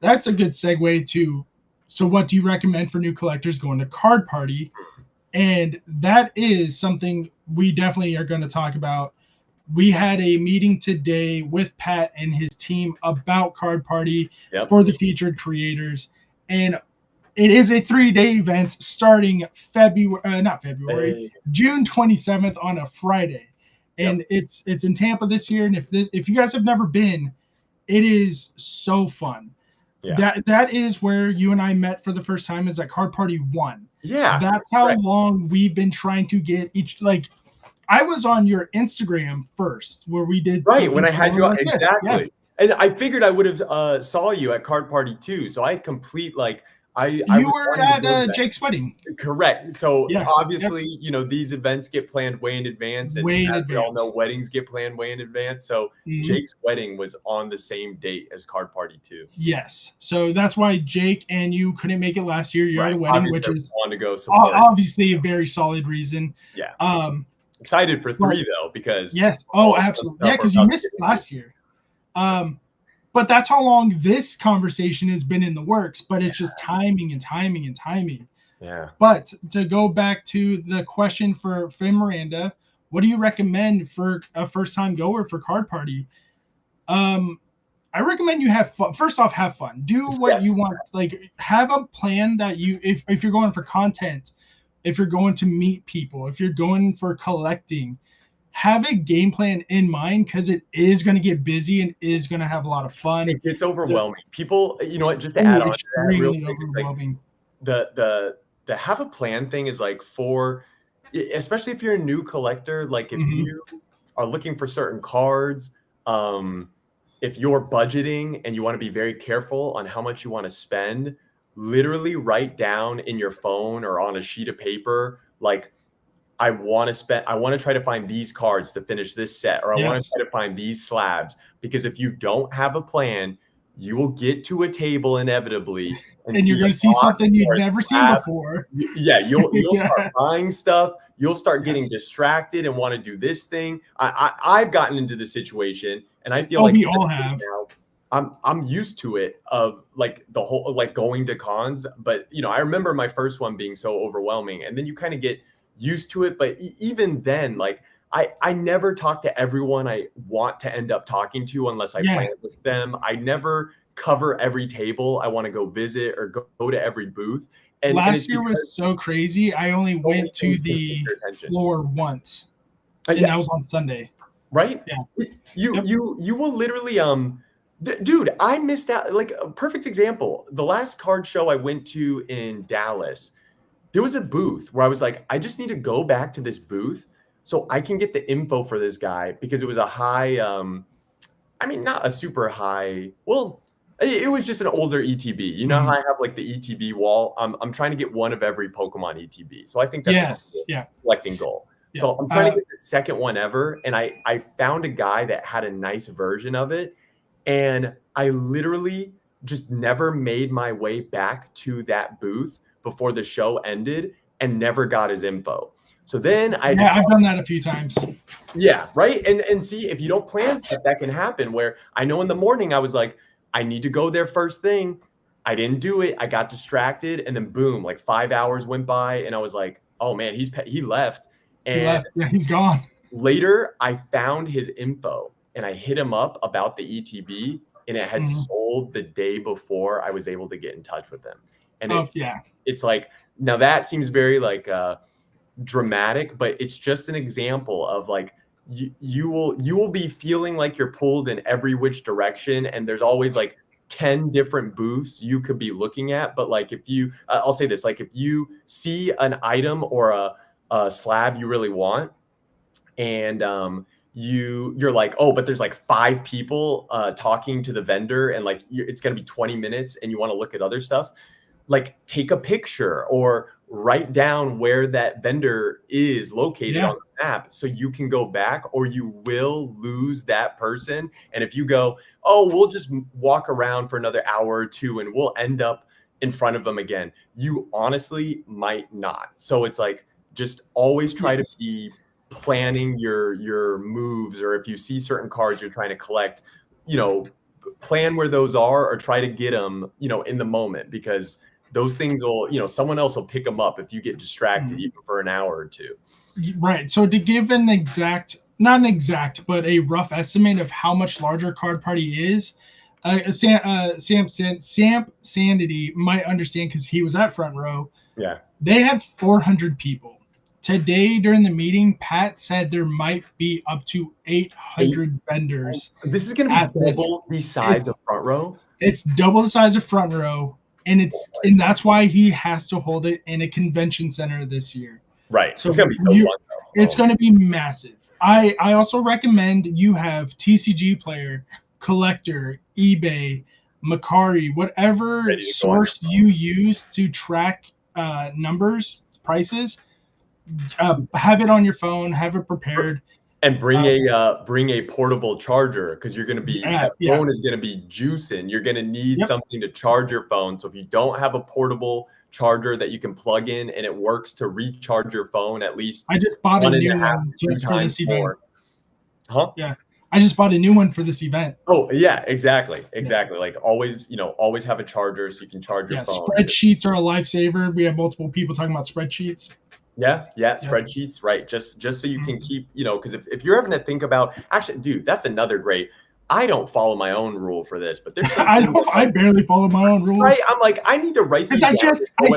that's a good segue to So what do you recommend for new collectors going to Card Party? And that is something we definitely are going to talk about. We had a meeting today with Pat and his team about Card Party for the featured creators. And it is a 3-day event starting June 27th on a Friday. And it's in Tampa this year. And if you guys have never been, it is so fun. Yeah. That is where you and I met for the first time, is at Card Party 1. Yeah. That's how long we've been trying to get each, like, I was on your Instagram first where we did when I had you on, exactly. And I figured I would have saw you at Card Party 2. So I complete like you were at Jake's wedding. Correct. So obviously, you know, these events get planned way in advance. And as we all know, weddings get planned way in advance. So Jake's wedding was on the same date as Card Party 2. Yes. So that's why Jake and you couldn't make it last year. You had a wedding, obviously, which is to go support. Obviously a very solid reason. Yeah. Excited for 3 though, because absolutely. Yeah, because you missed last year. But that's how long this conversation has been in the works, but it's just timing and timing and timing. Yeah. But to go back to the question for Miranda, what do you recommend for a first-time goer for Card Party? I recommend you have fun. First off, have fun. Do what you want. Like, have a plan that you, if you're going for content, if you're going to meet people, if you're going for collecting, have a game plan in mind, because it is going to get busy and is going to have a lot of fun. It gets overwhelming. People, you know what, just to add on to that real quick, overwhelming. Like the have a plan thing is like for, especially if you're a new collector, like if you are looking for certain cards, if you're budgeting and you want to be very careful on how much you want to spend, literally write down in your phone or on a sheet of paper, like, I want to try to find these cards to finish this set, or I want to try to find these slabs, because if you don't have a plan, you will get to a table inevitably and you're going to see something you've never seen before. Yeah. You'll start buying stuff. You'll start getting distracted and want to do this thing. I've gotten into the situation, and I feel like we all have. Now, I'm used to it, of like the whole, like going to cons. But, you know, I remember my first one being so overwhelming, and then you kind of get used to it. But even then, like, I never talk to everyone I want to end up talking to unless I plan with them. I never cover every table I want to go visit or go to every booth. And last year was so crazy. I only went to the floor once, and that was on Sunday. Right? Yeah. You will literally dude, I missed out. Like, a perfect example, the last card show I went to in Dallas, there was a booth where I was like, I just need to go back to this booth so I can get the info for this guy, because it was a high, I mean, not a super high. Well, it was just an older ETB. You know how I have like the ETB wall? I'm trying to get one of every Pokemon ETB. So I think that's a collecting goal. Yeah. So I'm trying to get the second one ever. And I found a guy that had a nice version of it. And I literally just never made my way back to that booth before the show ended, and never got his info. So then I've done that a few times. Yeah, right. And see, if you don't plan stuff, that can happen. Where I know in the morning I was like, I need to go there first thing. I didn't do it. I got distracted, and then boom, like 5 hours went by, and I was like, oh man, he left. And he's gone. Later, I found his info, and I hit him up about the ETB, and it had sold the day before I was able to get in touch with him. And it's like, now that seems very like dramatic, but it's just an example of like, you will be feeling like you're pulled in every which direction, and there's always like 10 different booths you could be looking at. But like, if you I'll say this, like, if you see an item or a slab you really want, and you're like, oh, but there's like 5 people talking to the vendor, and like it's gonna be 20 minutes, and you want to look at other stuff, like, take a picture or write down where that vendor is located on the map, so you can go back, or you will lose that person. And if you go, oh, we'll just walk around for another hour or 2 and we'll end up in front of them again, you honestly might not. So it's like, just always try to be planning your moves, or if you see certain cards you're trying to collect, you know, plan where those are, or try to get them, you know, in the moment, because those things will, someone else will pick them up if you get distracted even for an hour or two. Right. So to give an exact, not an exact, but a rough estimate of how much larger Card Party is, Sam Sanity might understand because he was at front row. Yeah. They had 400 people. Today during the meeting, Pat said there might be up to 800 vendors. This is going to be double the size of front row. It's double the size of front row, and that's why he has to hold it in a convention center this year. Right. So it's going to be so fun, though. It's going to be massive. I also recommend you have TCG Player, Collector, eBay, Macari, whatever source you use to track numbers, prices. Have it on your phone. Have it prepared. And bring a portable charger, because you're going to be phone is going to be juicing. You're going to need something to charge your phone. So if you don't have a portable charger that you can plug in and it works to recharge your phone, at least I just bought a new one just for this event. Huh? Yeah, I just bought a new one for this event. Oh yeah, exactly. Like always have a charger so you can charge your phone. Spreadsheets are a lifesaver. We have multiple people talking about spreadsheets. Yeah, spreadsheets, right? Just so you can keep, because if you're having to think about, actually, dude, that's another great. I don't follow my own rule for this, but there's I barely follow my own rules. Right, I'm like, I need to write these down. I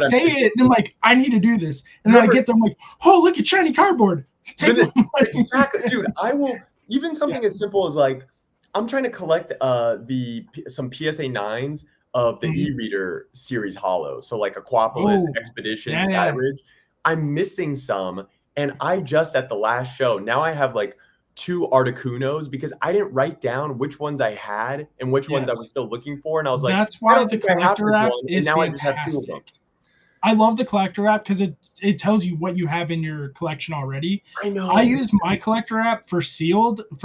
say it, and I'm like, I need to do this, and then I get them like, oh, look at shiny cardboard. Exactly, dude. I will even something as simple as like, I'm trying to collect some PSA 9s of the e-reader series holo, so like Aquapolis, Expedition, Skyridge. I'm missing some, and I just at the last show, now I have like 2 Articunos because I didn't write down which ones I had and which ones I was still looking for, and I was like, that's why the collector app is fantastic. I love the collector app because it tells you what you have in your collection already. I know. I use my collector app for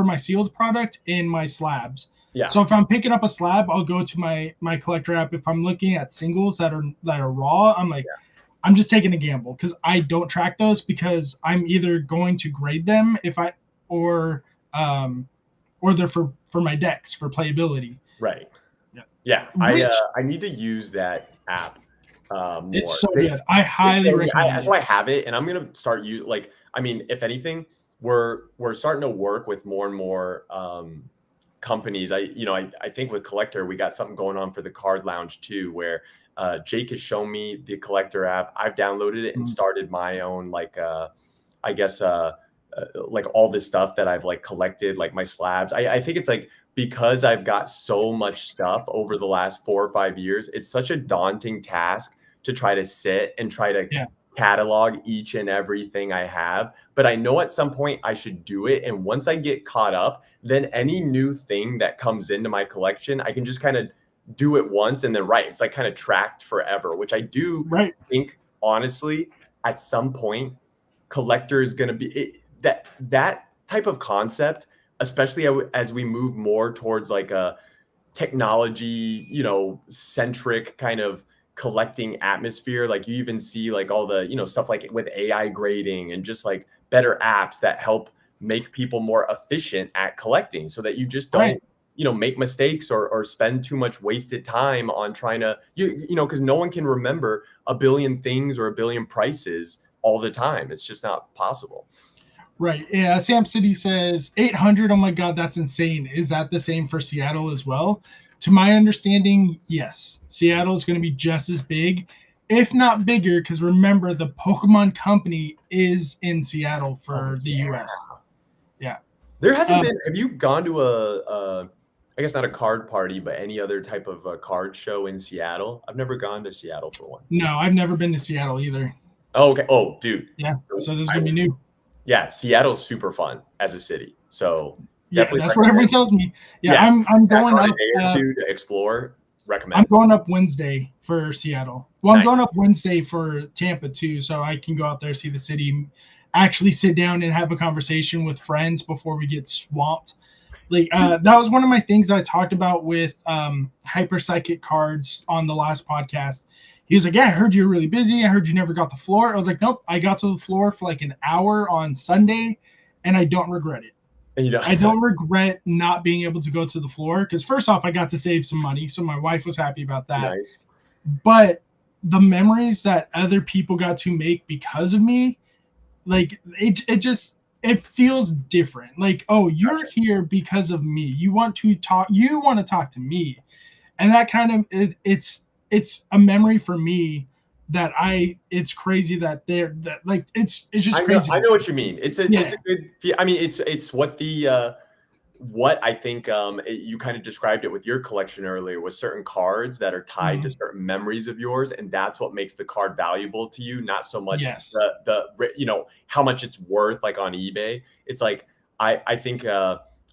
my sealed product in my slabs. Yeah. So if I'm picking up a slab, I'll go to my collector app. If I'm looking at singles that are raw, I'm like, I'm just taking a gamble because I don't track those because I'm either going to grade them or they're for my decks for playability. Right. Yeah. I need to use that app more. It's so good. I highly recommend it. That's why I have it, and I'm gonna start if anything, we're starting to work with more and more companies. I think with Collector we got something going on for the Card Lounge too, where Jake has shown me the Collector app. I've downloaded it and started my own like all this stuff that I've like collected, like my slabs. I think it's like, because I've got so much stuff over the last 4 or 5 years, it's such a daunting task to try to sit and try to catalog each and everything I have. But I know at some point I should do it. And once I get caught up, then any new thing that comes into my collection, I can just kind of do it once and then it's like kind of tracked forever, which I do think, honestly, at some point, Collector is going to be that type of concept, especially as we move more towards like a technology, centric kind of collecting atmosphere. Like you even see like all the, stuff like with AI grading and just like better apps that help make people more efficient at collecting so that you just don't, make mistakes or spend too much wasted time on trying to, because no one can remember a billion things or a billion prices all the time. It's just not possible. Right. Yeah. Sam City says 800. Oh my God, that's insane. Is that the same for Seattle as well? To my understanding, yes. Seattle is going to be just as big, if not bigger, because remember, the Pokemon Company is in Seattle for the U.S. Yeah. There hasn't been. Have you gone to I guess not a card party, but any other type of a card show in Seattle? I've never gone to Seattle for one. No, I've never been to Seattle either. Oh, okay. Oh, dude. Yeah. So this is going to be new. Yeah, Seattle's super fun as a city. So that's what everyone tells me. Yeah. I'm going up a day or two to explore. Recommend. I'm going up Wednesday for Seattle. Well, I'm going up Wednesday for Tampa too, so I can go out there, see the city, actually sit down and have a conversation with friends before we get swamped. Like that was one of my things I talked about with Hyper Psychic Cards on the last podcast. He was like, yeah, I heard you were really busy. I heard you never got the floor. I was like, nope, I got to the floor for like an hour on Sunday, and I don't regret it. I don't regret not being able to go to the floor because first off, I got to save some money. So my wife was happy about that. Nice. But the memories that other people got to make because of me, like it feels different. Like, oh, you're Gotcha. here because of me. You want to talk to me. And that kind of it's a memory for me that it's crazy that that like it's just crazy. I know what you mean. It's a Yeah. good. I mean, it's what the what I think you kind of described it with your collection earlier, with certain cards that are tied to certain memories of yours, and that's what makes the card valuable to you, not so much Yes. the how much it's worth, like on eBay. It's like I think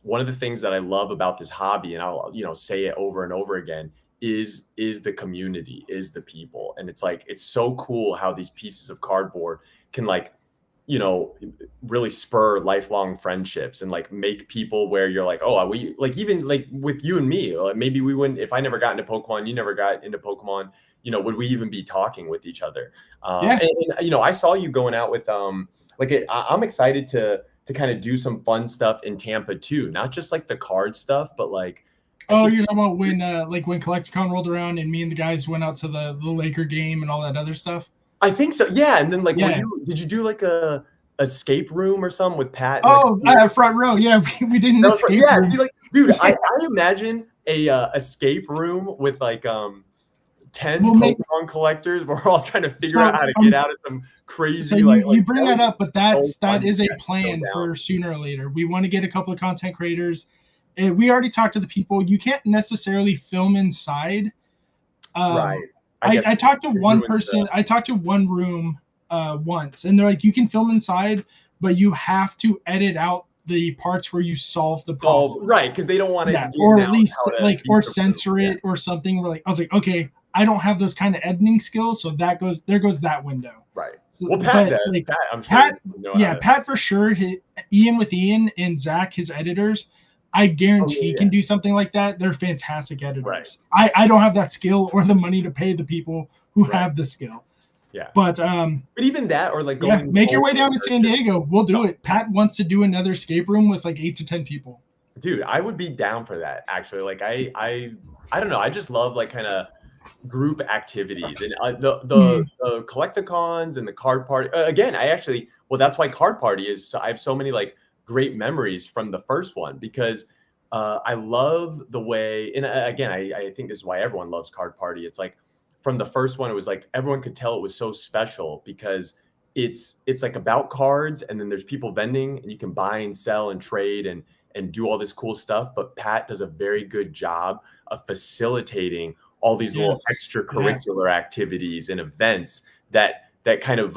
one of the things that I love about this hobby, and I'll say it over and over again, is the community, is the people. And it's like, it's so cool how these pieces of cardboard can, like, really spur lifelong friendships and like make people where you're like, oh, we like, even like with you and me, maybe we wouldn't, if I never got into Pokemon, you never got into Pokemon, would we even be talking with each other? Yeah. And I saw you going out with I'm excited to kind of do some fun stuff in Tampa too, not just like the card stuff, but like, Oh, you're talking about when Collecticon rolled around and me and the guys went out to the Laker game and all that other stuff? I think so. Yeah. And then like, Yeah. did you do like a escape room or something with Pat? Oh, front row. Yeah, we did an escape room. See, like, dude, I imagine a escape room with like 10 Pokemon collectors. We're all trying to figure out how to get out of some crazy. So you bring that up, but that is a plan for sooner or later. We want to get a couple of content creators. We already talked to the people. You can't necessarily film inside. Right. I talked to one person. I talked to one room once, and they're like, you can film inside, but you have to edit out the parts where you solve the problem. Right, because they don't want to, or at least like, or censor it or something. We're like, I was like, okay, I don't have those kind of editing skills, so there goes that window. Right. So, well, Pat does. Like, Pat, I'm sure. Pat for sure. Ian and Zach, his editors, I guarantee can do something like that. They're fantastic editors. Right. I don't have that skill or the money to pay the people who have the skill. Yeah. But even that, or like make your way down to San Diego. We'll do it. Pat wants to do another escape room with like 8 to 10 people. Dude, I would be down for that, actually. Like I don't know. I just love like kind of group activities, and the collecticons and the card party. Again, that's why card party is. I have so many like great memories from the first one, because I love the way, and again, I think this is why everyone loves card party. It's like, from the first one, it was like everyone could tell it was so special because it's like about cards, and then there's people vending, and you can buy and sell and trade and do all this cool stuff. But Pat does a very good job of facilitating all these little extracurricular activities and events that kind of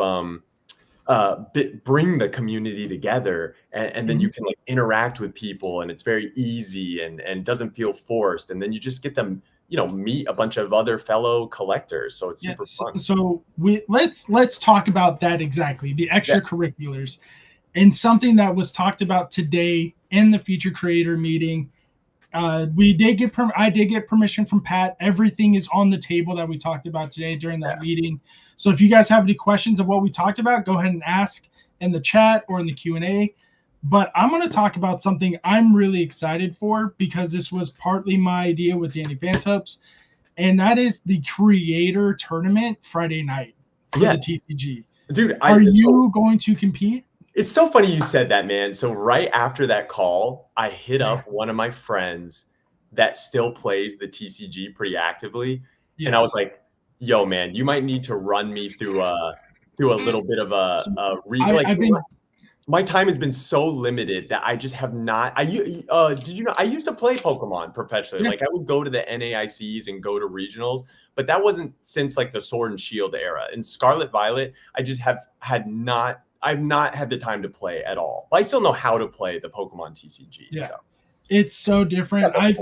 bring the community together, and then you can like interact with people, and it's very easy and doesn't feel forced, and then you just get them meet a bunch of other fellow collectors, so it's super fun. So let's talk about that exactly, the extracurriculars, and something that was talked about today in the feature creator meeting. I did get permission from Pat. Everything is on the table that we talked about today during that meeting. So if you guys have any questions of what we talked about, go ahead and ask in the chat or in the Q&A. But I'm going to talk about something I'm really excited for, because this was partly my idea with Danny Vantups, and that is the creator tournament Friday night for the TCG. Dude, are you going to compete? It's so funny you said that, man. So right after that call, I hit up one of my friends that still plays the TCG pretty actively. And I was like, yo, man, you might need to run me through a little bit of my time has been so limited that I just have not. Did you know I used to play Pokemon professionally? Like, I would go to the NAICs and go to regionals, but that wasn't since like the Sword and Shield era. In Scarlet Violet, I just I've not had the time to play at all. But I still know how to play the Pokemon TCG. Yeah. So. It's so different. Like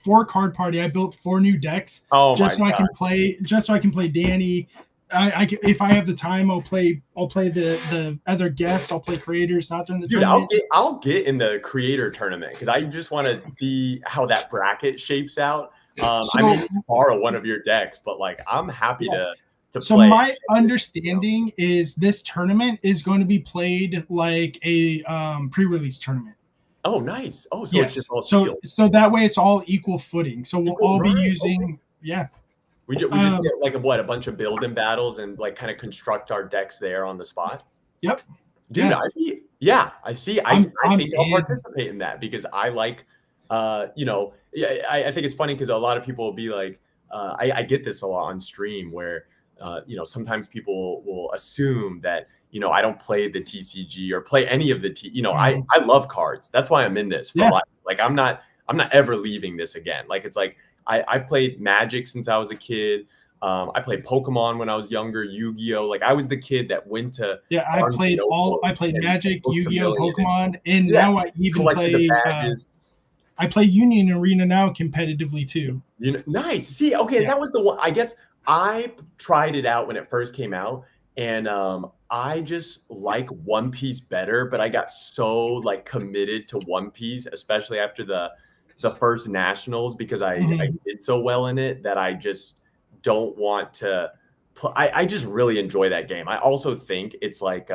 for card party, I built 4 new decks just so I can play Danny. If I have the time, I'll play the other guests. I'll play creators not during the tournament. I'll get in the creator tournament, because I just want to see how that bracket shapes out. I may borrow one of your decks, but like, I'm happy to play. So my understanding is this tournament is going to be played like a pre-release tournament. Oh, nice. Oh, so it's just all so that way it's all equal footing. So we'll all be using We just get like a bunch of build-in battles and like kind of construct our decks there on the spot. Yep. Dude, yeah. I see. I think I'll participate in that because I like, you know, I think it's funny because a lot of people will be like, I get this a lot on stream where, you know, sometimes people will assume that, you know, I don't play the TCG or play any of the you know, I love cards. That's why I'm in this for life. Like I'm not ever leaving this again. Like it's like I've played Magic since I was a kid. I played Pokemon when I was younger, Yu-Gi-Oh. Like I was the kid that went to I played Magic, Yu-Gi-Oh, Pokemon, and now I even play I play Union Arena now competitively too. You know, nice. See, okay, that was the one. I guess I tried it out when it first came out, and I just like One Piece better, but I got so like committed to One Piece, especially after the first nationals, because I did so well in it that I just don't want to I just really enjoy that game. I also think it's like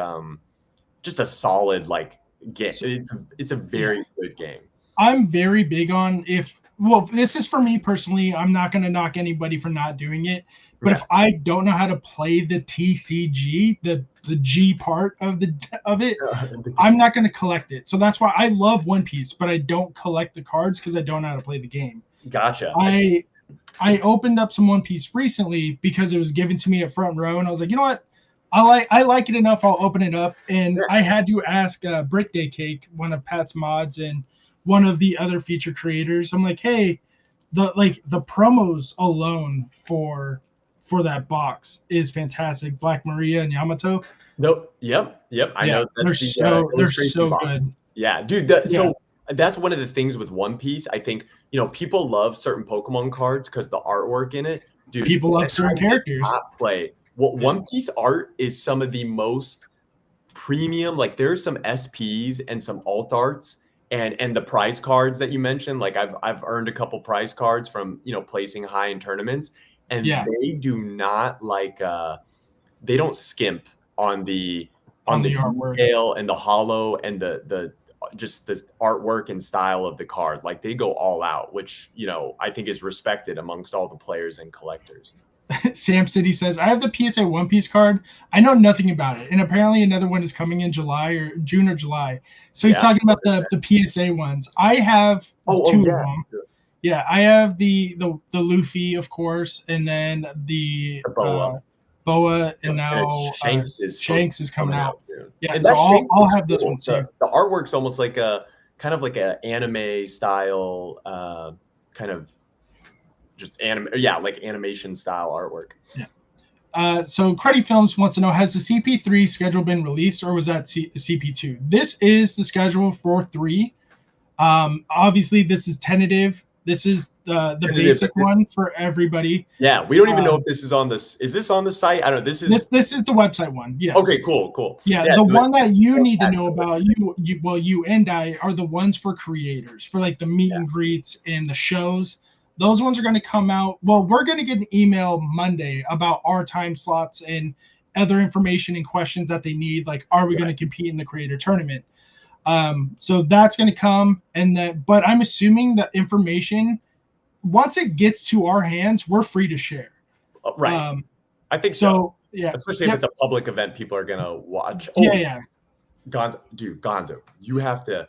just a solid like game. It's a very good game. I'm very big on this is for me personally. I'm not going to knock anybody for not doing it, but if I don't know how to play the TCG, the G part of it, I'm not going to collect it. So that's why I love One Piece, but I don't collect the cards because I don't know how to play the game. Gotcha. I opened up some One Piece recently because it was given to me at front row, and I was like, you know what? I like it enough. I'll open it up, and I had to ask Brick Day Cake, one of Pat's mods, and one of the other feature creators. I'm like, hey, the promos alone for that box is fantastic. Black Maria and Yamato. Nope. Yep. I know they're so good. Yeah, dude. So that's one of the things with One Piece. I think, you know, people love certain Pokemon cards because the artwork in it. Dude, people love certain characters. One Piece art is some of the most premium. Like there's some SPs and some alt arts. And the prize cards that you mentioned, like I've earned a couple prize cards from, you know, placing high in tournaments, and they do not like they don't skimp on the artwork, detail and the hollow and the just the artwork and style of the card. Like they go all out, which, you know, I think is respected amongst all the players and collectors. Sam City says, I have the PSA One Piece card. I know nothing about it. And apparently another one is coming in June or July. So he's talking about the PSA ones. I have two of them. Yeah, I have the Luffy, of course, and then the Boa, and now Shanks is coming out. Yeah, and so I'll have those ones too. The artwork's almost like a kind of like an anime style kind of just like animation style artwork. So Cruddy Films wants to know, has the CP3 schedule been released, or was that CP2? This is the schedule for 3. Obviously this is tentative. This is the basic one for everybody. Yeah, we don't even know if this is on this. Is this on the site? I don't know. This is the website one. Yes. Okay, cool. Yeah, the one that you need to know about, you and I, are the ones for creators, for like the meet and greets and the shows. Those ones are going to come out. Well, we're going to get an email Monday about our time slots and other information and questions that they need. Like, are we going to compete in the creator tournament? So that's going to come. But I'm assuming that information, once it gets to our hands, we're free to share. Right. I think so. Yeah. Especially if it's a public event, people are going to watch. Gonzo, you have to.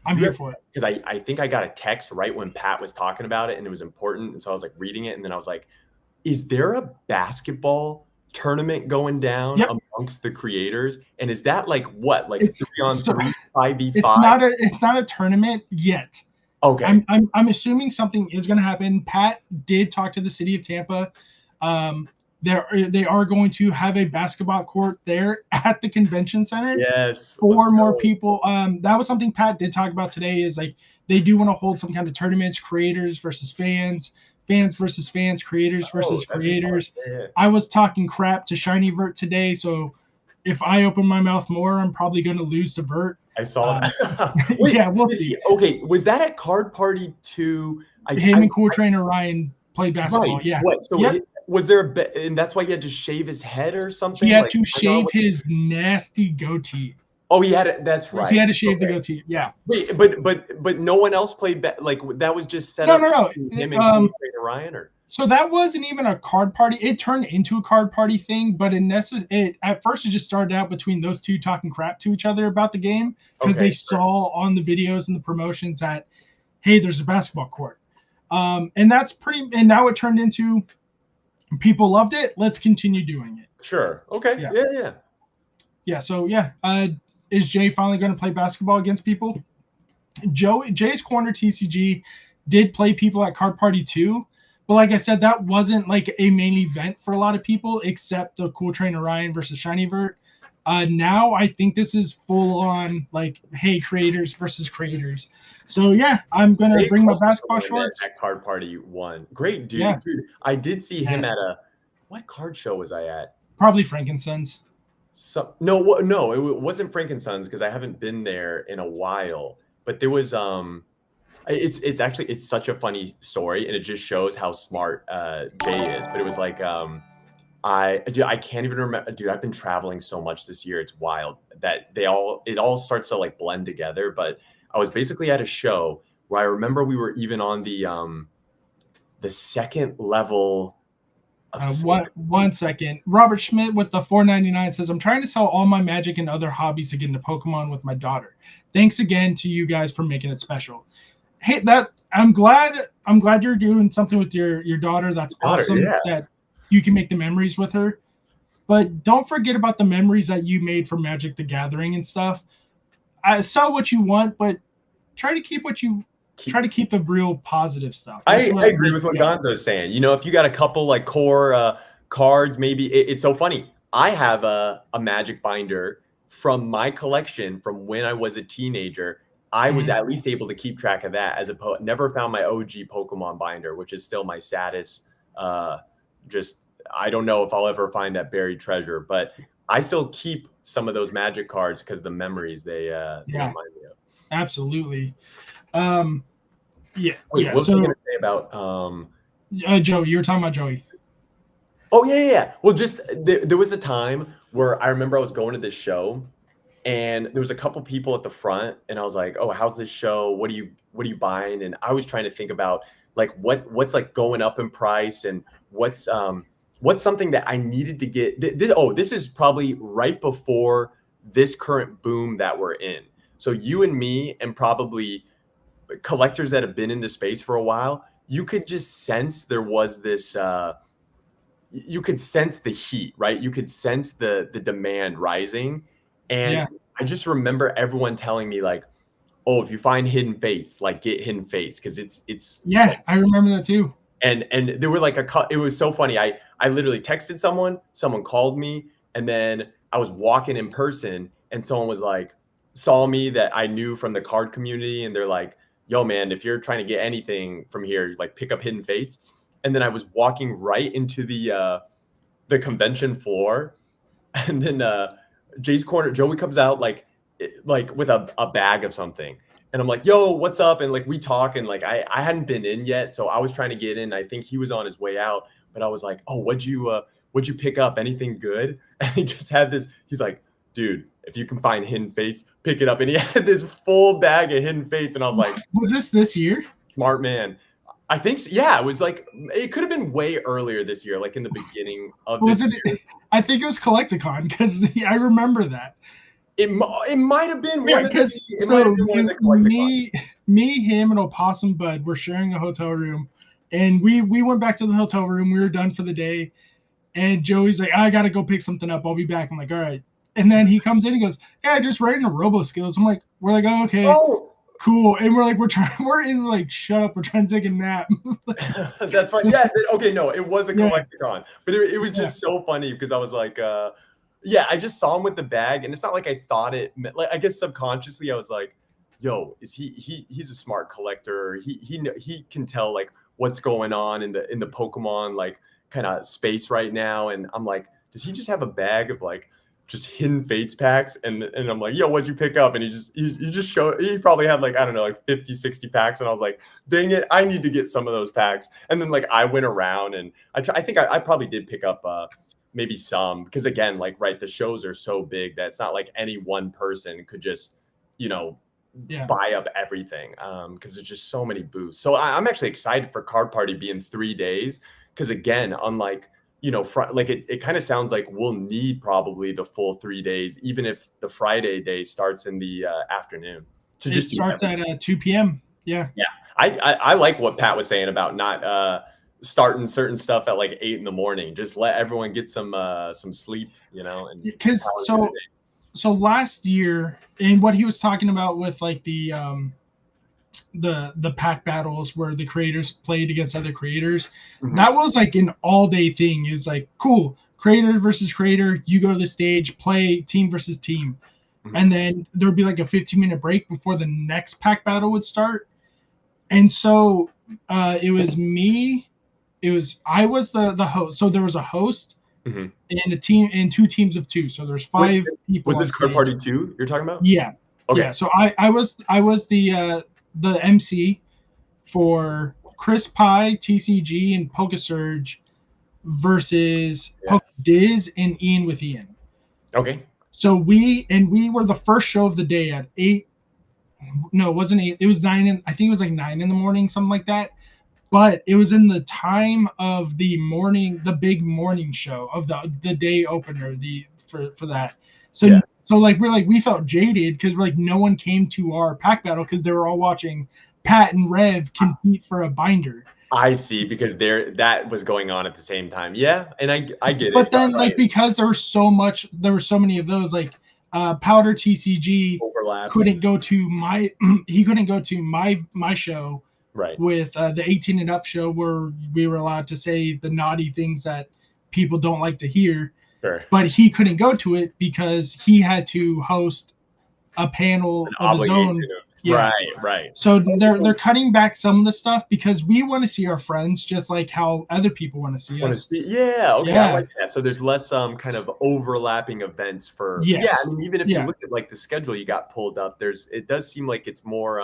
I'm here for it. Because I think I got a text right when Pat was talking about it, and it was important. And so I was like reading it, and then I was like, is there a basketball tournament going down amongst the creators? And is that like what? Like 3-on-3, 5v5? It's not a tournament yet. Okay. I'm assuming something is going to happen. Pat did talk to the city of Tampa. They are going to have a basketball court there at the convention center. Yes. For more people. That was something Pat did talk about today, is like they do want to hold some kind of tournaments, creators versus fans versus fans, creators versus creators. Yeah. I was talking crap to Shiny Vert today, so if I open my mouth more, I'm probably going to lose to Vert. I saw that. Yeah, we'll see. Okay, was that at Card Party 2? Him and Cool Trainer Ryan played basketball. Right. Yeah. What? So was there and that's why he had to shave his head or something? He had to shave his nasty goatee. Oh, he had it. That's right. He had to shave the goatee. Yeah. Wait, but no one else played like that was just set up. No. Him and Trainer Ryan, or So that wasn't even a card party. It turned into a card party thing, but at first it just started out between those two talking crap to each other about the game because Okay, they saw on the videos and the promotions that, hey, there's a basketball court. And now it turned into people loved it. Let's continue doing it. sure. Okay, Yeah. yeah. Yeah. So yeah, is Jay finally going to play basketball against people? Jay's Corner TCG did play people at Card Party 2, but like I said, that wasn't like a main event for a lot of people except the Cool Train Orion versus Shiny Vert. Now I think this is full on like, hey, creators versus creators. So yeah, I'm gonna Jay's bring my also basketball someone shorts. at Card Party 1. Great dude. Yeah. Dude, I did see him Yes. at what card show was I at? Probably Frankincense. No, it wasn't Frankensons because I haven't been there in a while. But there was it's actually it's such a funny story and it just shows how smart Jay is. But it was like I can't even remember, dude. I've been traveling so much this year. It's wild that it all starts to like blend together. But I was basically at a show where I remember we were even on the second level of One second. Robert Schmidt with the 4.99 says, I'm trying to sell all my Magic and other hobbies to get into Pokemon with my daughter. Thanks again to you guys for making it special. Hey, I'm glad you're doing something with your daughter. That's awesome that you can make the memories with her. But don't forget about the memories that you made for Magic the Gathering and stuff. Sell what you want, but try to keep the real positive stuff. I agree with what Gonzo is saying. You know, if you got a couple like core cards, maybe it's so funny. I have a Magic binder from my collection from when I was a teenager. I was at least able to keep track of that as never found my OG Pokemon binder, which is still my saddest. I don't know if I'll ever find that buried treasure, but I still keep some of those Magic cards because the memories they remind me of. Absolutely. Yeah. Wait, what was I going to say about Joey? You were talking about Joey. Oh yeah. Well, just there was a time where I remember I was going to this show, and there was a couple people at the front, and I was like, "Oh, how's this show? What are you buying?" And I was trying to think about like what's like going up in price, and what's something that I needed to get. This is probably right before this current boom that we're in. So you and me, and probably collectors that have been in the space for a while, you could just sense there was this you could sense the heat, right? You could sense the demand rising. And I just remember everyone telling me like, oh, if you find Hidden Fates, like get Hidden Fates because it's like, I remember that too. And there were like it was so funny. I literally texted someone called me, and then I was walking in person and someone was like, saw me that I knew from the card community, and they're like, yo man, if you're trying to get anything from here, like pick up Hidden Fates. And then I was walking right into the convention floor, and then Jay's Corner Joey comes out like with a bag of something, and I'm like, yo, what's up? And like we talk, and like I hadn't been in yet, so I was trying to get in. I think he was on his way out, but I was like, oh, what'd you pick up? Anything good? And he just had this. He's like, dude, if you can find Hidden Fates, pick it up. And he had this full bag of Hidden Fates, and I was like, was this year? Smart man. I think so. Yeah, it was like it could have been way earlier this year, like in the beginning of this year. I think it was Collecticon because I remember that. It might have been because me, him, and Opossum Bud were sharing a hotel room, and we went back to the hotel room. We were done for the day, and Joey's like, I gotta go pick something up. I'll be back. I'm like, all right. And then he comes in and goes, yeah, just writing a Robo Skills. I'm like, we're like, oh, okay. Oh. Cool. And we're like, shut up. We're trying to take a nap. That's fine. Yeah. Okay. No, it was a Collecticon, but it was just so funny because I was like, I just saw him with the bag, and it's not like I thought it meant, like, I guess subconsciously I was like, yo, is he's a smart collector. He can tell like what's going on in the Pokemon, like kind of space right now. And I'm like, does he just have a bag of like just Hidden Fates packs? And I'm like, yo, what'd you pick up? And he probably had like, I don't know, like 50, 60 packs. And I was like, dang it, I need to get some of those packs. And then like I went around, and I think I probably did pick up maybe some, because again, like, right, the shows are so big that it's not like any one person could just, Yeah. buy up everything because there's just so many booths. So I'm actually excited for Card Party being 3 days because, again, unlike, like it kind of sounds like we'll need probably the full 3 days, even if the Friday day starts in the afternoon. It starts at 2 p.m. Yeah. Yeah. I like what Pat was saying about not starting certain stuff at like 8 in the morning. Just let everyone get some sleep, and because so last year, and what he was talking about with like the pack battles where the creators played against other creators, that was like an all-day thing. It was like, cool, creator versus creator, you go to the stage, play team versus team, and then there would be like a 15-minute break before the next pack battle would start. And so it was me, I was the host, so there was a host and a team and 2 teams of 2, so there's 5 people. Was this Card Party 2 you're talking about? Yeah. Okay. Yeah, so I was the MC for Chris Pie, TCG, and PokeSurge versus Diz and Ian with Ian. Okay. So we were the first show of the day at 8. No, it wasn't 8. It was 9. I think it was like 9 in the morning, something like that. But it was in the time of the big morning show of the day opener, for that. So so like we felt jaded because we're like, no one came to our pack battle because they were all watching Pat and Rev compete for a binder. I see, because that was going on at the same time. Yeah, and I get it. But then because there were so many of those, like Powder TCG overlaps. couldn't go to my show. Right. With the 18 and up show where we were allowed to say the naughty things that people don't like to hear. Sure. But he couldn't go to it because he had to host a panel of his own. Yeah. Right. So they're cutting back some of the stuff because we want to see our friends just like how other people want to see us. Yeah, okay. Yeah. I like that. So there's less kind of overlapping events for I mean, even if you look at like the schedule you got pulled up, it does seem like it's more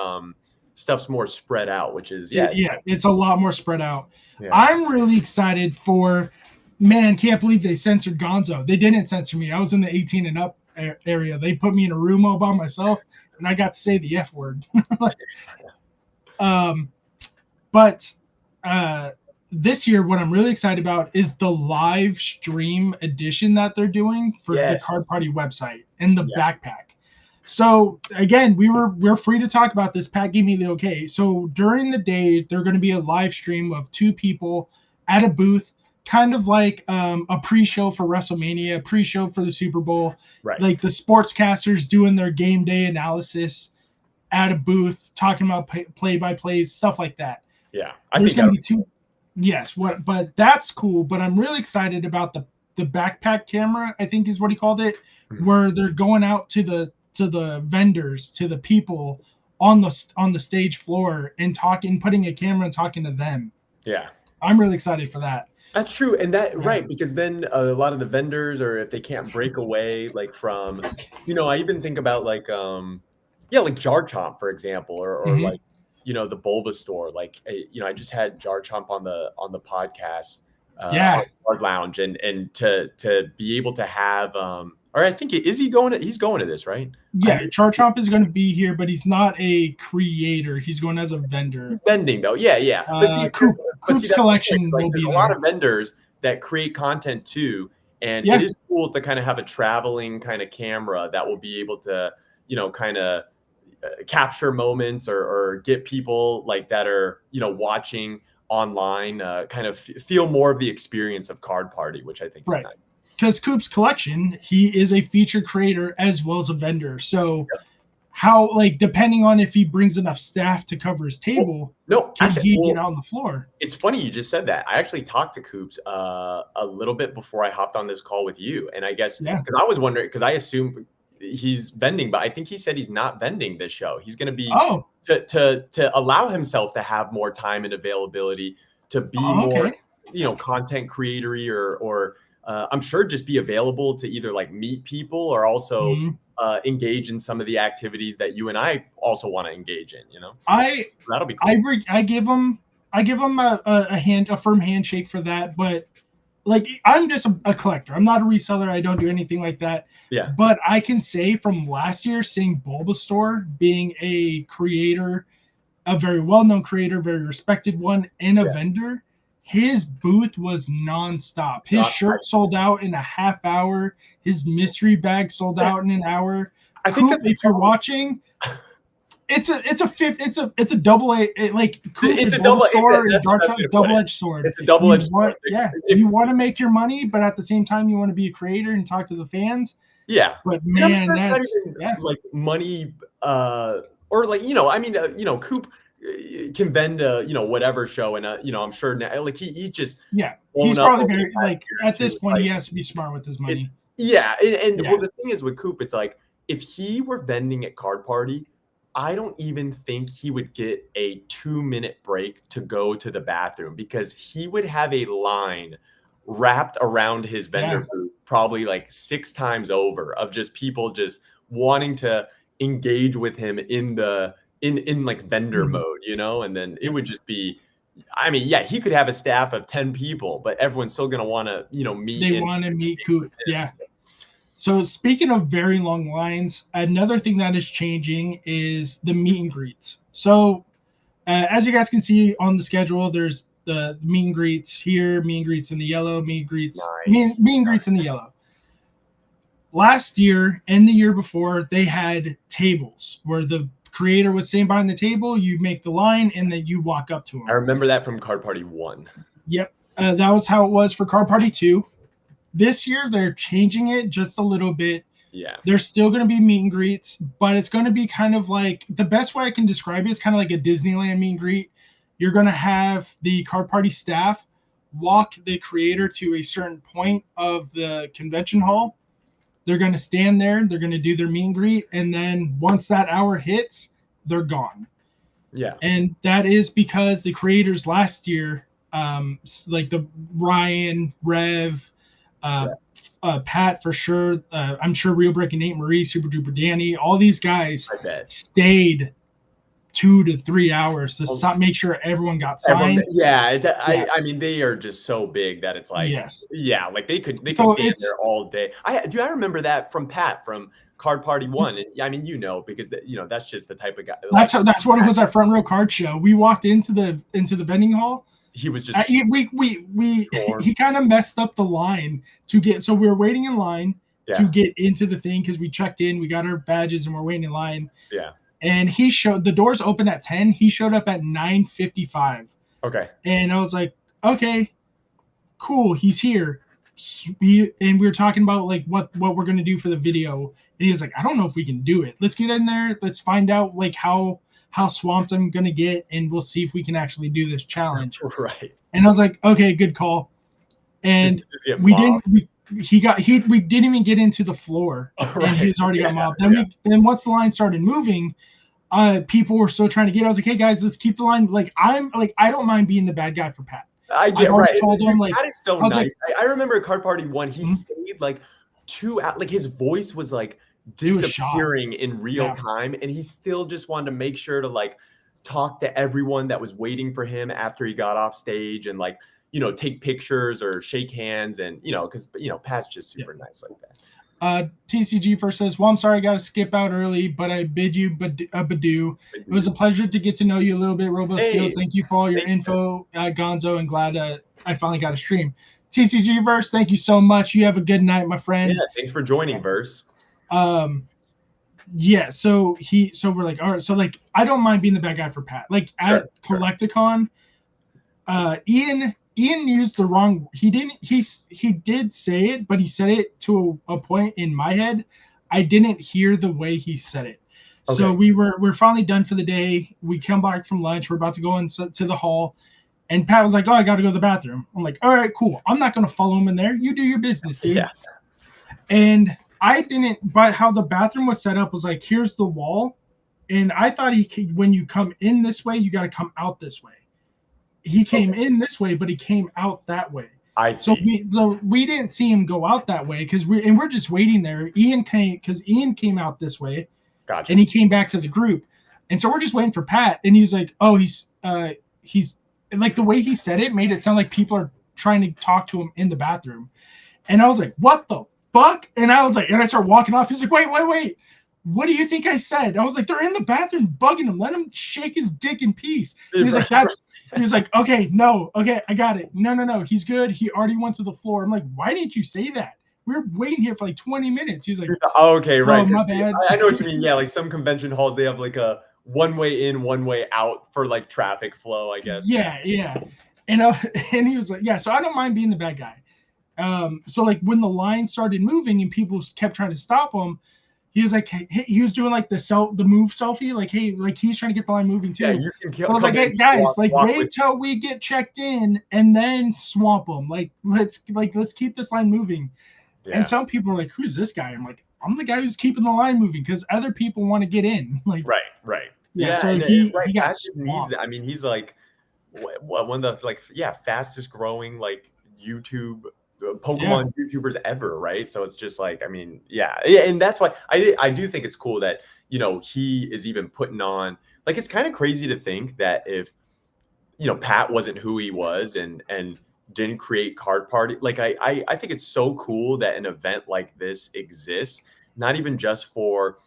stuff's more spread out, which is it's a lot more spread out. I'm really excited for, can't believe they censored Gonzo. They didn't censor me. I was in the 18 and up area. They put me in a room all by myself and I got to say the F word. But this year what I'm really excited about is the live stream edition that they're doing for the Card Party website and the backpack. So again, we're free to talk about this. Pat gave me the okay. So during the day, they're going to be a live stream of 2 people at a booth, kind of like a pre-show for WrestleMania, pre-show for the Super Bowl, like the sportscasters doing their game day analysis at a booth, talking about play-by-plays, stuff like that. Yeah, there's going to be 2. Yes, but that's cool. But I'm really excited about the backpack camera, I think is what he called it, where they're going out to the vendors, to the people on the stage floor and putting a camera and talking to them. Yeah. I'm really excited for that. That's true. And because then a lot of the vendors, or if they can't break away, like from, I even think about like, like Jar Chomp, for example, or like, the Bulbasaur, like, I just had Jar Chomp on the podcast, Card Lounge, and to be able to have, or I think he's going to this, right? Yeah, Jar Chomp is going to be here, but he's not a creator. He's going as a vendor. He's vending though. Yeah. Coop's collection will be there. There's a lot of vendors that create content too, and it is cool to kind of have a traveling kind of camera that will be able to, kind of capture moments or get people like that are, watching online, kind of feel more of the experience of Card Party, which I think is nice. Because Coop's collection, he is a featured creator as well as a vendor. So how, like, depending on if he brings enough staff to cover his table, can he get on the floor? It's funny you just said that. I actually talked to Coops a little bit before I hopped on this call with you. And I guess because I was wondering, because I assume he's vending, but I think he said he's not vending this show. He's going to be to allow himself to have more time and availability to be more, content creatory or I'm sure just be available to either like meet people or also engage in some of the activities that you and I also want to engage in. That'll be cool. I give him a firm handshake for that, but like I'm just a collector. I'm not a reseller. I don't do anything like that. Yeah. But I can say from last year, seeing Bulbasaur being a creator, a very well-known creator, very respected one, and a vendor, his booth was nonstop. His shirt sold out in a half hour. His mystery bag sold out in an hour. I think Coop, if you're watching, it's a double A, like Coop it's and a double. Bulbasaur and That's the best way to put it. double-edged sword. It's a double-edged sword. Yeah, you want to make your money, but at the same time, you want to be a creator and talk to the fans. Yeah, but man, sure that's like money, or like I mean, Coop can vend a whatever show, and I'm sure now, like he's just he's probably very like at this point he has to be smart with his money. And well, the thing is with Coop, it's like if he were vending at Card Party, I don't even think he would get a 2-minute break to go to the bathroom, because he would have a line wrapped around his vendor booth probably like 6 times over of just people just wanting to engage with him in like vendor mode, and then it would just be, I mean, he could have a staff of 10 people, but everyone's still going to want to, meet. They want to meet Coop. Yeah. So speaking of very long lines, another thing that is changing is the meet and greets. So as you guys can see on the schedule, there's the meet and greets here, meet and greets in the yellow, meet and greets, meet and greets in the yellow. Last year and the year before, they had tables where the creator would stand behind the table, you make the line, and then you walk up to him. I remember that from Card Party 1. Yep. That was how it was for Card Party 2. This year, they're changing it just a little bit. Yeah. There's still going to be meet and greets, but it's going to be kind of like, the best way I can describe it is kind of like a Disneyland meet and greet. You're going to have the Card Party staff walk the creator to a certain point of the convention hall. They're going to stand there. They're going to do their meet and greet. And then once that hour hits, they're gone. Yeah. And that is because the creators last year, like the Ryan, Rev, Pat for sure. I'm sure Real Brick and Nate Marie, Super Duper Danny, all these guys stayed 2 to 3 hours to make sure everyone got signed. I mean, they are just so big that it's like, like they could stand there all day. I remember that from Pat from Card Party 1. And I mean, because that's just the type of guy. That's when it was our front row card show. We walked into the vending hall. He was just he kind of messed up the line to get, so we were waiting in line to get into the thing because we checked in, we got our badges, and we're waiting in line. Yeah. And the doors open at 10. He showed up at 9:55. Okay. And I was like, okay, cool, he's here. And we were talking about like what we're gonna do for the video, and he was like, I don't know if we can do it. Let's get in there. Let's find out like how swamped I'm gonna get, and we'll see if we can actually do this challenge. Right. And I was like, okay, good call. And we didn't even get into the floor, and he's already got mobbed. Then once the line started moving, people were still trying to get. I was like, hey guys, let's keep the line. Like I don't mind being the bad guy for Pat. I get right. Told him, like, that is so nice. Like, I remember at Card Party 1, he stayed like 2 hours. Like his voice was like disappearing in real time, and he still just wanted to make sure to like talk to everyone that was waiting for him after he got off stage, and like take pictures or shake hands, and because Pat's just super nice like that. TCG first says, well, I'm sorry I got to skip out early, but I bid you Badoo. It was a pleasure to get to know you a little bit, Robo Skills. Thank you for all your info, Gonzo, and glad I finally got a stream. TCG Verse, thank you so much. You have a good night, my friend. Yeah, thanks for joining, Verse. So we're like, all right, so like I don't mind being the bad guy for Pat. Like at Collecticon, Ian used the wrong. He did say it, but he said it to a point in my head. I didn't hear the way he said it. Okay. So we're finally done for the day. We come back from lunch. We're about to go into the hall, and Pat was like, "Oh, I got to go to the bathroom." I'm like, "All right, cool. I'm not gonna follow him in there. You do your business, dude." Yeah. And I didn't. But how the bathroom was set up was like, here's the wall, and I thought when you come in this way, you got to come out this way. He came in this way, but he came out that way. I see. So we didn't see him go out that way because we're just waiting there. Ian came out this way, gotcha. And he came back to the group, and so we're just waiting for Pat. And he's like, "Oh, he's like," the way he said it made it sound like people are trying to talk to him in the bathroom. And I was like, what the fuck? And I was like, and I started walking off. He's like, wait. What do you think I said? I was like, they're in the bathroom bugging him. Let him shake his dick in peace. And he's like, he was like, okay, I got it. No. He's good. He already went to the floor. I'm like, why didn't you say that? We were waiting here for like 20 minutes. He's like, oh, okay, right. My bad. I know what you mean. Yeah, like some convention halls, they have like a one way in, one way out for like traffic flow, I guess. Yeah. And he was like, yeah, so I don't mind being the bad guy. So like when the line started moving and people kept trying to stop him, he was like, he was doing like the move selfie, like, hey, like he's trying to get the line moving too. Yeah, you can so I was like, hey, guys, like wait till we get checked in and then swamp them. Like let's keep this line moving. Yeah. And some people are like, who's this guy? I'm like, I'm the guy who's keeping the line moving because other people want to get in. Like right. Yeah. So he got swamped. I mean, he's like one of the fastest growing like YouTube Pokemon YouTubers ever, right? So it's just like, I mean, yeah, and that's why I do think it's cool that, you know, he is even putting on, like, it's kind of crazy to think that if, you know, Pat wasn't who he was and didn't create Card Party, like I think it's so cool that an event like this exists, not even just for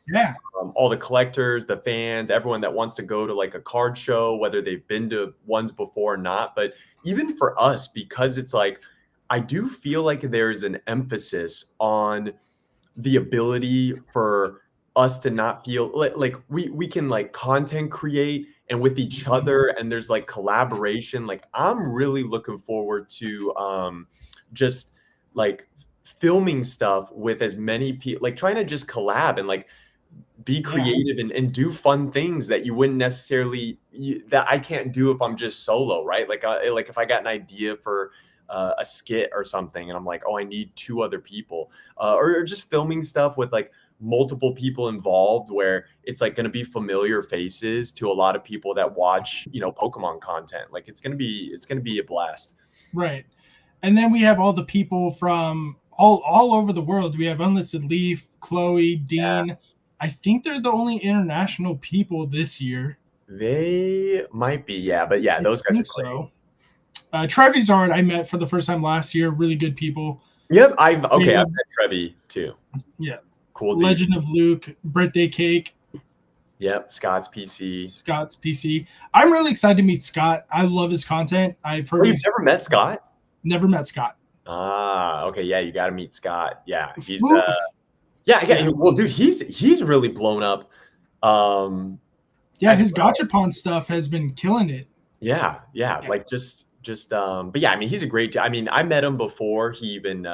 all the collectors, the fans, everyone that wants to go to like a card show, whether they've been to ones before or not, but even for us, because it's like, I do feel like there's an emphasis on the ability for us to not feel like we can like content create and with each other, and there's like collaboration. Like I'm really looking forward to just like filming stuff with as many people, like trying to just collab and like be creative and do fun things that you wouldn't necessarily that I can't do if I'm just solo, right? Like if I got an idea for a skit or something and I'm like, oh, I need 2 other people, or just filming stuff with like multiple people involved where it's like going to be familiar faces to a lot of people that watch, you know, Pokemon content. Like it's going to be a blast. Right. And then we have all the people from all over the world. We have Unlisted Leaf, Chloe, Dean. Yeah. I think they're the only international people this year. They might be, yeah, but yeah, those guys are great. So. Trevisard I met for the first time last year. Really good people. Yep, I've met Trevi too. Yeah, cool. Legend of Luke, Birthday Cake. Yep, Scott's PC. I'm really excited to meet Scott. I love his content. I've heard. You've never met Scott? Never met Scott. Ah, okay, yeah, you got to meet Scott. Yeah, he's well, dude, he's really blown up. His Gachapon stuff has been killing it. Yeah, like just but yeah, I mean, he's a great. I mean, I met him before he even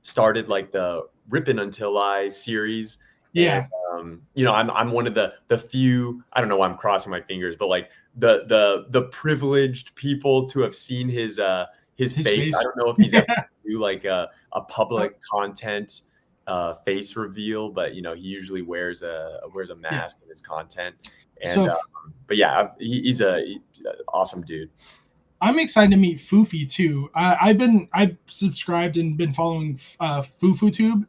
started like the Rippin' Until I series. Yeah. And, you know, I'm one of the few. I don't know why I'm crossing my fingers, but like the privileged people to have seen his face. I don't know if he's ever do like a public content face reveal, but you know, he usually wears a mask in his content. And but yeah, he's an awesome dude. I'm excited to meet Foofy too. I've subscribed and been following FufuTube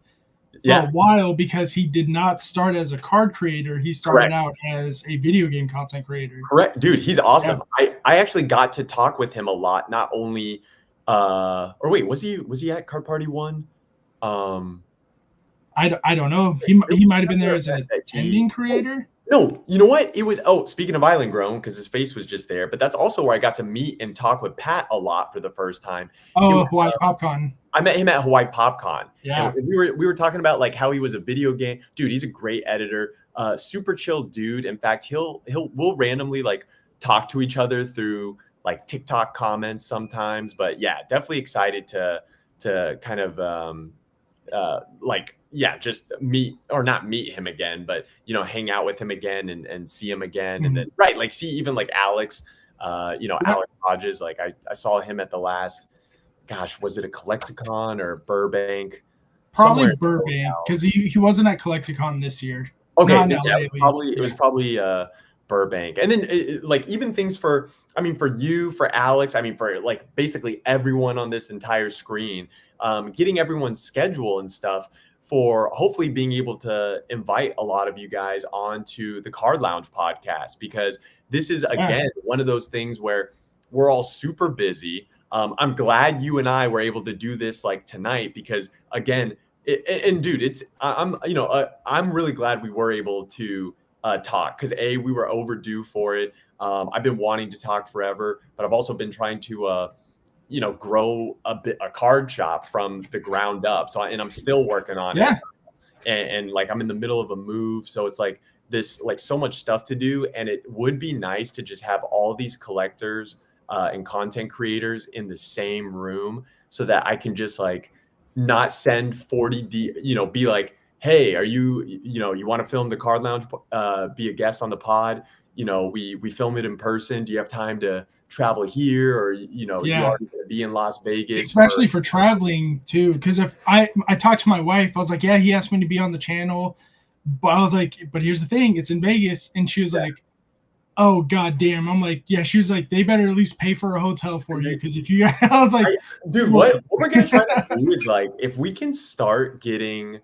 for a while because he did not start as a card creator. He started out as a video game content creator. Correct, dude. He's awesome. Yeah. I actually got to talk with him a lot. Not only, or wait, was he at Card Party 1? I don't know. He might have been there as an attending creator. No, you know what? It was, speaking of Island Grown, because his face was just there, but that's also where I got to meet and talk with Pat a lot for the first time. Oh, Hawaii PopCon. I met him at Hawaii PopCon. Yeah. And we were talking about like how he was a video game dude. He's a great editor, super chill dude. In fact, we'll randomly like talk to each other through like TikTok comments sometimes. But yeah, definitely excited to kind of just not meet him again, but you know, hang out with him again and see him again. And then like see even like Alex, Alex Hodges, like I saw him at the last, gosh, was it a Collecticon or Burbank? Probably Burbank, because he wasn't at Collecticon this year. Okay, it was probably Burbank. And then like even things for you, for Alex, for like basically everyone on this entire screen, getting everyone's schedule and stuff for hopefully being able to invite a lot of you guys onto the Card Lounge podcast, because this is again one of those things where we're all super busy. I'm glad you and I were able to do this like tonight, because again, and dude, I'm really glad we were able to talk, because we were overdue for it. I've been wanting to talk forever, but I've also been trying to grow a card shop from the ground up. And I'm still working on it. And like, I'm in the middle of a move. So it's like this, like, so much stuff to do. And it would be nice to just have all these collectors and content creators in the same room, so that I can just like not send 40 be like, hey, are you want to film the Card Lounge, be a guest on the pod? We film it in person. Do you have time to travel here? Or, you already going to be in Las Vegas. Especially for traveling too. Because if I talked to my wife, I was like, yeah, he asked me to be on the channel. But I was like, but here's the thing, it's in Vegas. And she was like, oh, God damn. I'm like, yeah, she was like, they better at least pay for a hotel for you. Because if you, I was like, dude, what we're going to try to do is, like, if we can start getting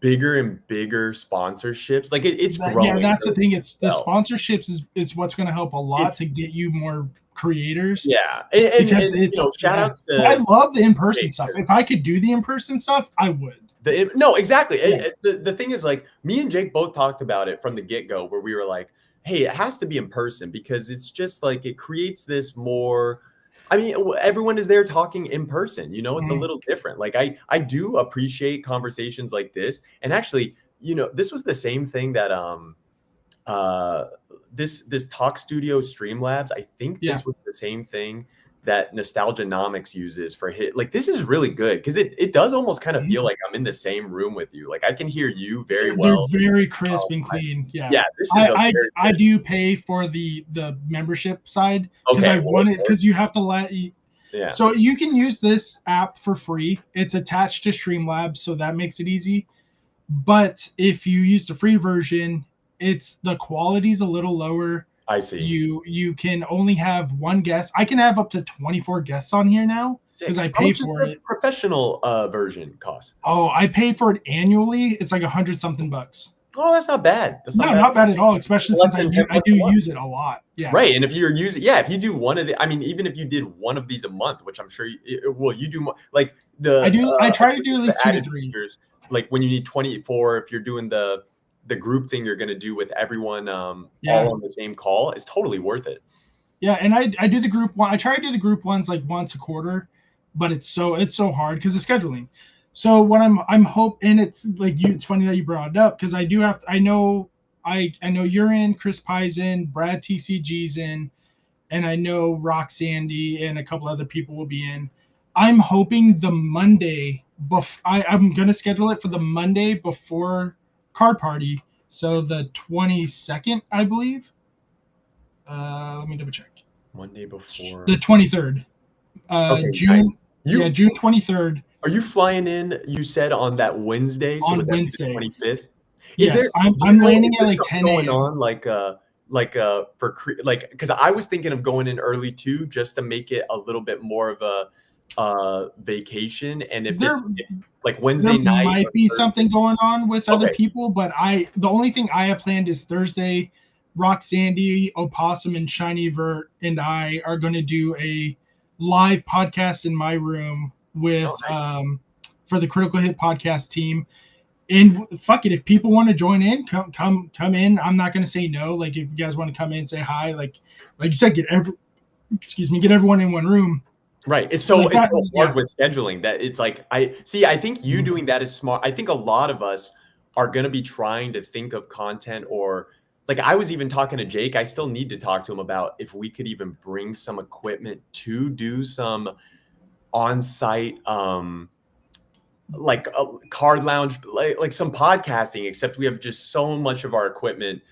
bigger and bigger sponsorships, like it's growing. Yeah, that's the thing. It's the sponsorships is what's going to help a lot to get you more creators. Yeah. And shout outs to, I love the in-person stuff. If I could do the in-person stuff, I would. No, exactly. The thing is, like, me and Jake both talked about it from the get-go, where we were like, hey, it has to be in person, because it's just like, it creates this more, I mean, everyone is there talking in person, it's a little different. Like, I do appreciate conversations like this. And actually, this was the same thing that this Talk Studio Streamlabs, I think this was the same thing that Nostalgianomics uses for hit. Like, this is really good, because it does almost kind of feel like I'm in the same room with you. Like, I can hear you very well. They're very crisp and clean. Yeah. This is I do pay for the membership side, because I want it, because you have to let you. Yeah. So you can use this app for free. It's attached to Streamlabs, so that makes it easy. But if you use the free version, the quality's a little lower. I see. You can only have one guest. I can have up to 24 guests on here now, because I pay for it. Professional version cost? Oh, I pay for it annually. It's like $100-something. Oh, that's not bad. That's not bad at all, especially since I do use it a lot. Yeah. Right. And if you're using, if you do one of the, I mean, even if you did one of these a month, which I'm sure you do more, like I try to do at least 2 to 3 years. Like, when you need 24, if you're doing the group thing you're going to do with everyone all on the same call, is totally worth it. Yeah. And I do the group one. I try to do the group ones like once a quarter, but it's so hard because of scheduling. So what I'm hoping, it's like it's funny that you brought it up, because I do have, I know you're in, Chris Pye's in, Brad TCG's in, and I know Rock Sandy and a couple other people will be in. I'm hoping the Monday I'm going to schedule it for the Monday before Card Party, so the 22nd, I believe. Let me double check. Monday before the 23rd. June. Nice. June 23rd. Are you flying in? You said on that Wednesday. So on Wednesday, 25th. Yes, I'm landing at like 10 a.m. Going on because I was thinking of going in early too, just to make it a little bit more of a vacation. And if it's like Wednesday night, there might be something going on with other people, but the only thing I have planned is Thursday. Rock Sandy, Opossum, and Shiny Vert and I are going to do a live podcast in my room with for the Critical Hit podcast team. And fuck it, if people want to join in, come in. I'm not going to say no. Like, if you guys want to come in, say hi. Like you said, get everyone in one room. Right. It's so hard with scheduling that it's like, I think you doing that is smart. I think a lot of us are going to be trying to think of content, or like, I was even talking to Jake. I still need to talk to him about if we could even bring some equipment to do some on-site, like a card lounge, like some podcasting, except we have just so much of our equipment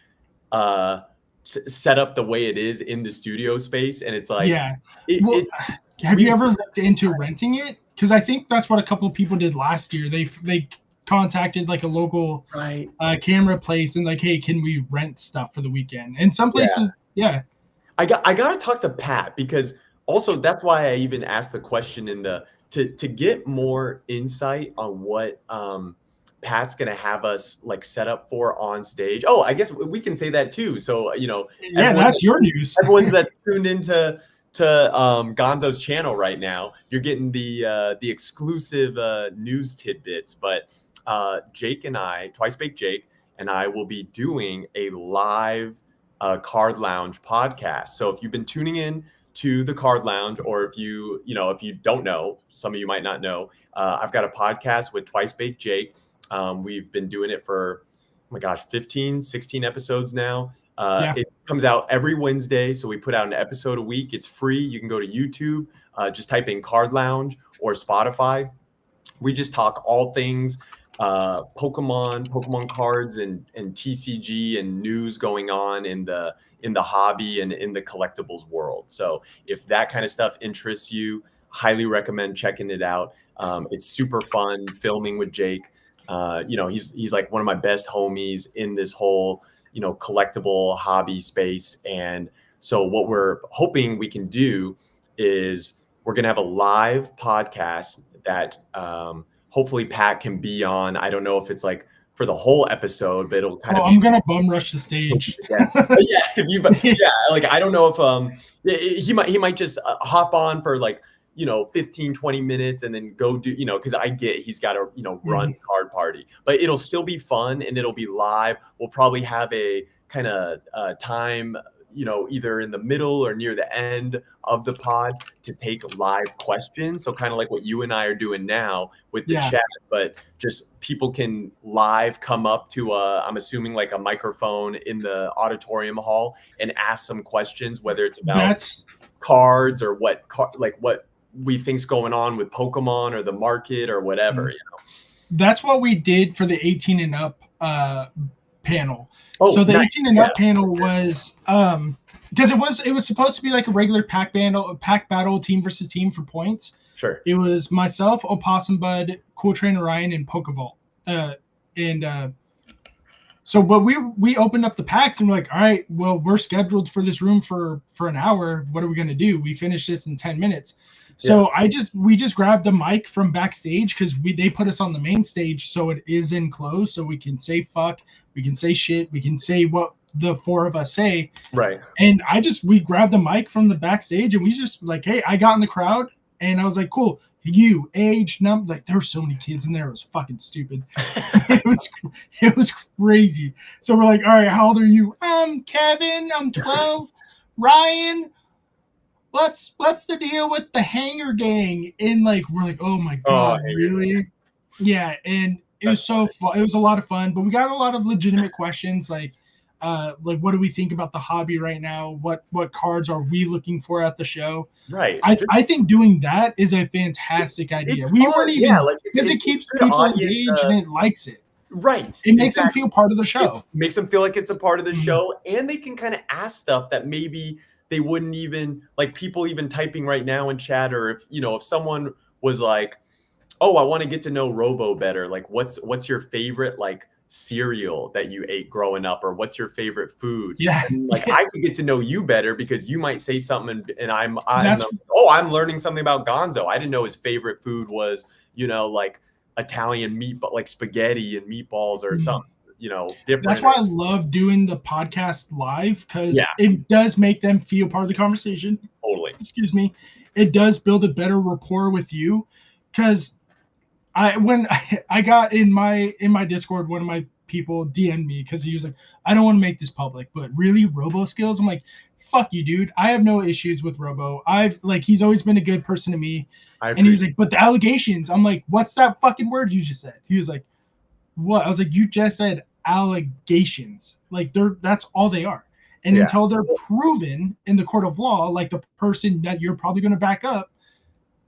set up the way it is in the studio space. And it's like, have you ever looked into renting it? Because I think that's what a couple of people did last year. They contacted like a local camera place and like, hey, can we rent stuff for the weekend? And some places, I got to talk to Pat, because also that's why I even asked the question in to get more insight on what Pat's gonna have us like set up for on stage. Oh, I guess we can say that too. So that's your news. Everyone's that's tuned into Gonzo's channel right now, you're getting the exclusive news tidbits. But Jake and I, Twice Baked Jake and I, will be doing a live Card Lounge podcast. So if you've been tuning in to the Card Lounge, or if you don't know, some of you might not know, I've got a podcast with Twice Baked Jake. We've been doing it for, oh my gosh, 15, 16 episodes now. It comes out every Wednesday. So we put out an episode a week. It's free. You can go to YouTube, just type in Card Lounge or Spotify. We just talk all things Pokemon cards, and TCG and news going on in the hobby and in the collectibles world. So if that kind of stuff interests you, highly recommend checking it out. It's super fun filming with Jake. He's like one of my best homies in this whole, collectible hobby space. And so what we're hoping we can do is we're going to have a live podcast that hopefully Pat can be on. I don't know if it's like for the whole episode, but it'll kind of. I'm gonna bum rush the stage. Yes. Like I don't know if he might just hop on for like 15, 20 minutes and then go do, because I get he's got to run card party, but it'll still be fun and it'll be live. We'll probably have a kind of time, either in the middle or near the end of the pod to take live questions. So kind of like what you and I are doing now with the chat, but just people can live come up to I'm assuming like a microphone in the auditorium hall and ask some questions, whether it's about cards or what we think's going on with Pokemon or the market or whatever. That's what we did for the 18 and up panel. So the 18 and up panel was because it was supposed to be like a regular pack battle team versus team for points. Sure. It was myself, Opossum Bud, Cool Trainer Ryan, and Pokeball. But we opened up the packs and we're like, all right, well, we're scheduled for this room for an hour. What are we gonna do? We finish this in 10 minutes. So we just grabbed a mic from backstage because they put us on the main stage, so it is enclosed, so we can say fuck, we can say shit, we can say what the four of us say. Right. And we grabbed the mic from the backstage and we just like, hey, I got in the crowd and I was like, cool, you, age, number, like there were so many kids in there, it was fucking stupid. it was crazy. So we're like, all right, how old are you? Kevin, I'm 12. Ryan, what's the deal with the Hanger Gang? And like we're like, oh my god, really? Yeah, and it was so fun. It was a lot of fun, but we got a lot of legitimate questions like what do we think about the hobby right now? What cards are we looking for at the show? Right. I think doing that is a fantastic idea. We weren't even because it keeps people engaged and it likes it. Right. It makes them feel part of the show. It makes them feel like it's a part of the show, and they can kind of ask stuff that maybe they wouldn't even like people even typing right now in chat, or if someone was like, oh, I want to get to know Robo better. Like what's your favorite like cereal that you ate growing up, or what's your favorite food? Yeah. Like I could get to know you better because you might say something and I'm learning something about Gonzo. I didn't know his favorite food was, like Italian meat, but like spaghetti and meatballs or something, different. That's why I love doing the podcast live, because it does make them feel part of the conversation. Totally. Excuse me. It does build a better rapport with you, because when I got in my Discord, one of my people DM'd me because he was like, I don't want to make this public, but really Robo skills? I'm like, fuck you, dude. I have no issues with Robo. He's always been a good person to me. And he was like, but the allegations. I'm like, what's that fucking word you just said? He was like, what? I was like, you just said allegations. Like that's all they are. And until they're proven in the court of law, like the person that you're probably going to back up,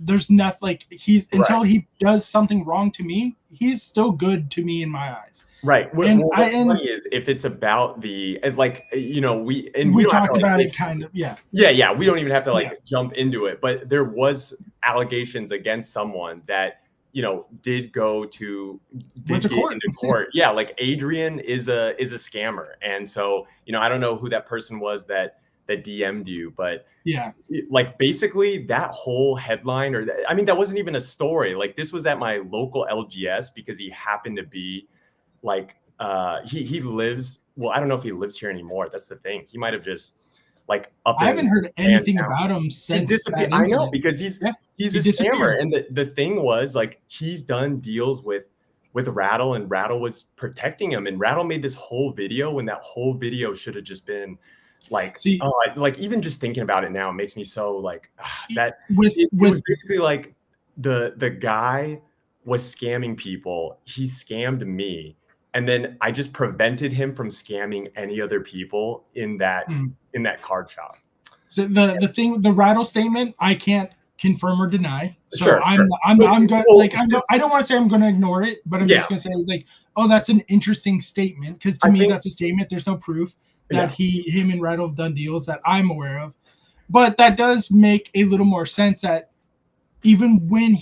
there's nothing like until he does something wrong to me, he's still good to me in my eyes. Right. What's funny is if it's about we talked about it kind of. Yeah. We don't even have to jump into it, but there was allegations against someone that, did go to into court. Yeah. Like Adrian is a scammer. And so, I don't know who that person was that DM'd you, but like basically that whole headline that wasn't even a story. Like this was at my local LGS because he happened to be like, he lives, well, I don't know if he lives here anymore. That's the thing. He might've just like up I haven't in heard Man anything Town. about him He since disappeared. that I know, incident. because he's Yeah, he's he a scammer, disappeared. and the thing was, like, he's done deals with Rattle, and Rattle was protecting him, and Rattle made this whole video, and that whole video should have just been like, See, oh, like, even just thinking about it now, it makes me so like that with it was basically like the guy was scamming people. He scammed me, and then I just prevented him from scamming any other people in that card shop. So the Rattle statement, I can't confirm or deny. So Sure, I'm sure. going Well, like I don't want to say I'm going to ignore it, but I'm yeah, just going to say like, oh, that's an interesting statement, because to I me think, that's a statement. There's no proof that yeah. him and Rattle have done deals that I'm aware of, but that does make a little more sense that even when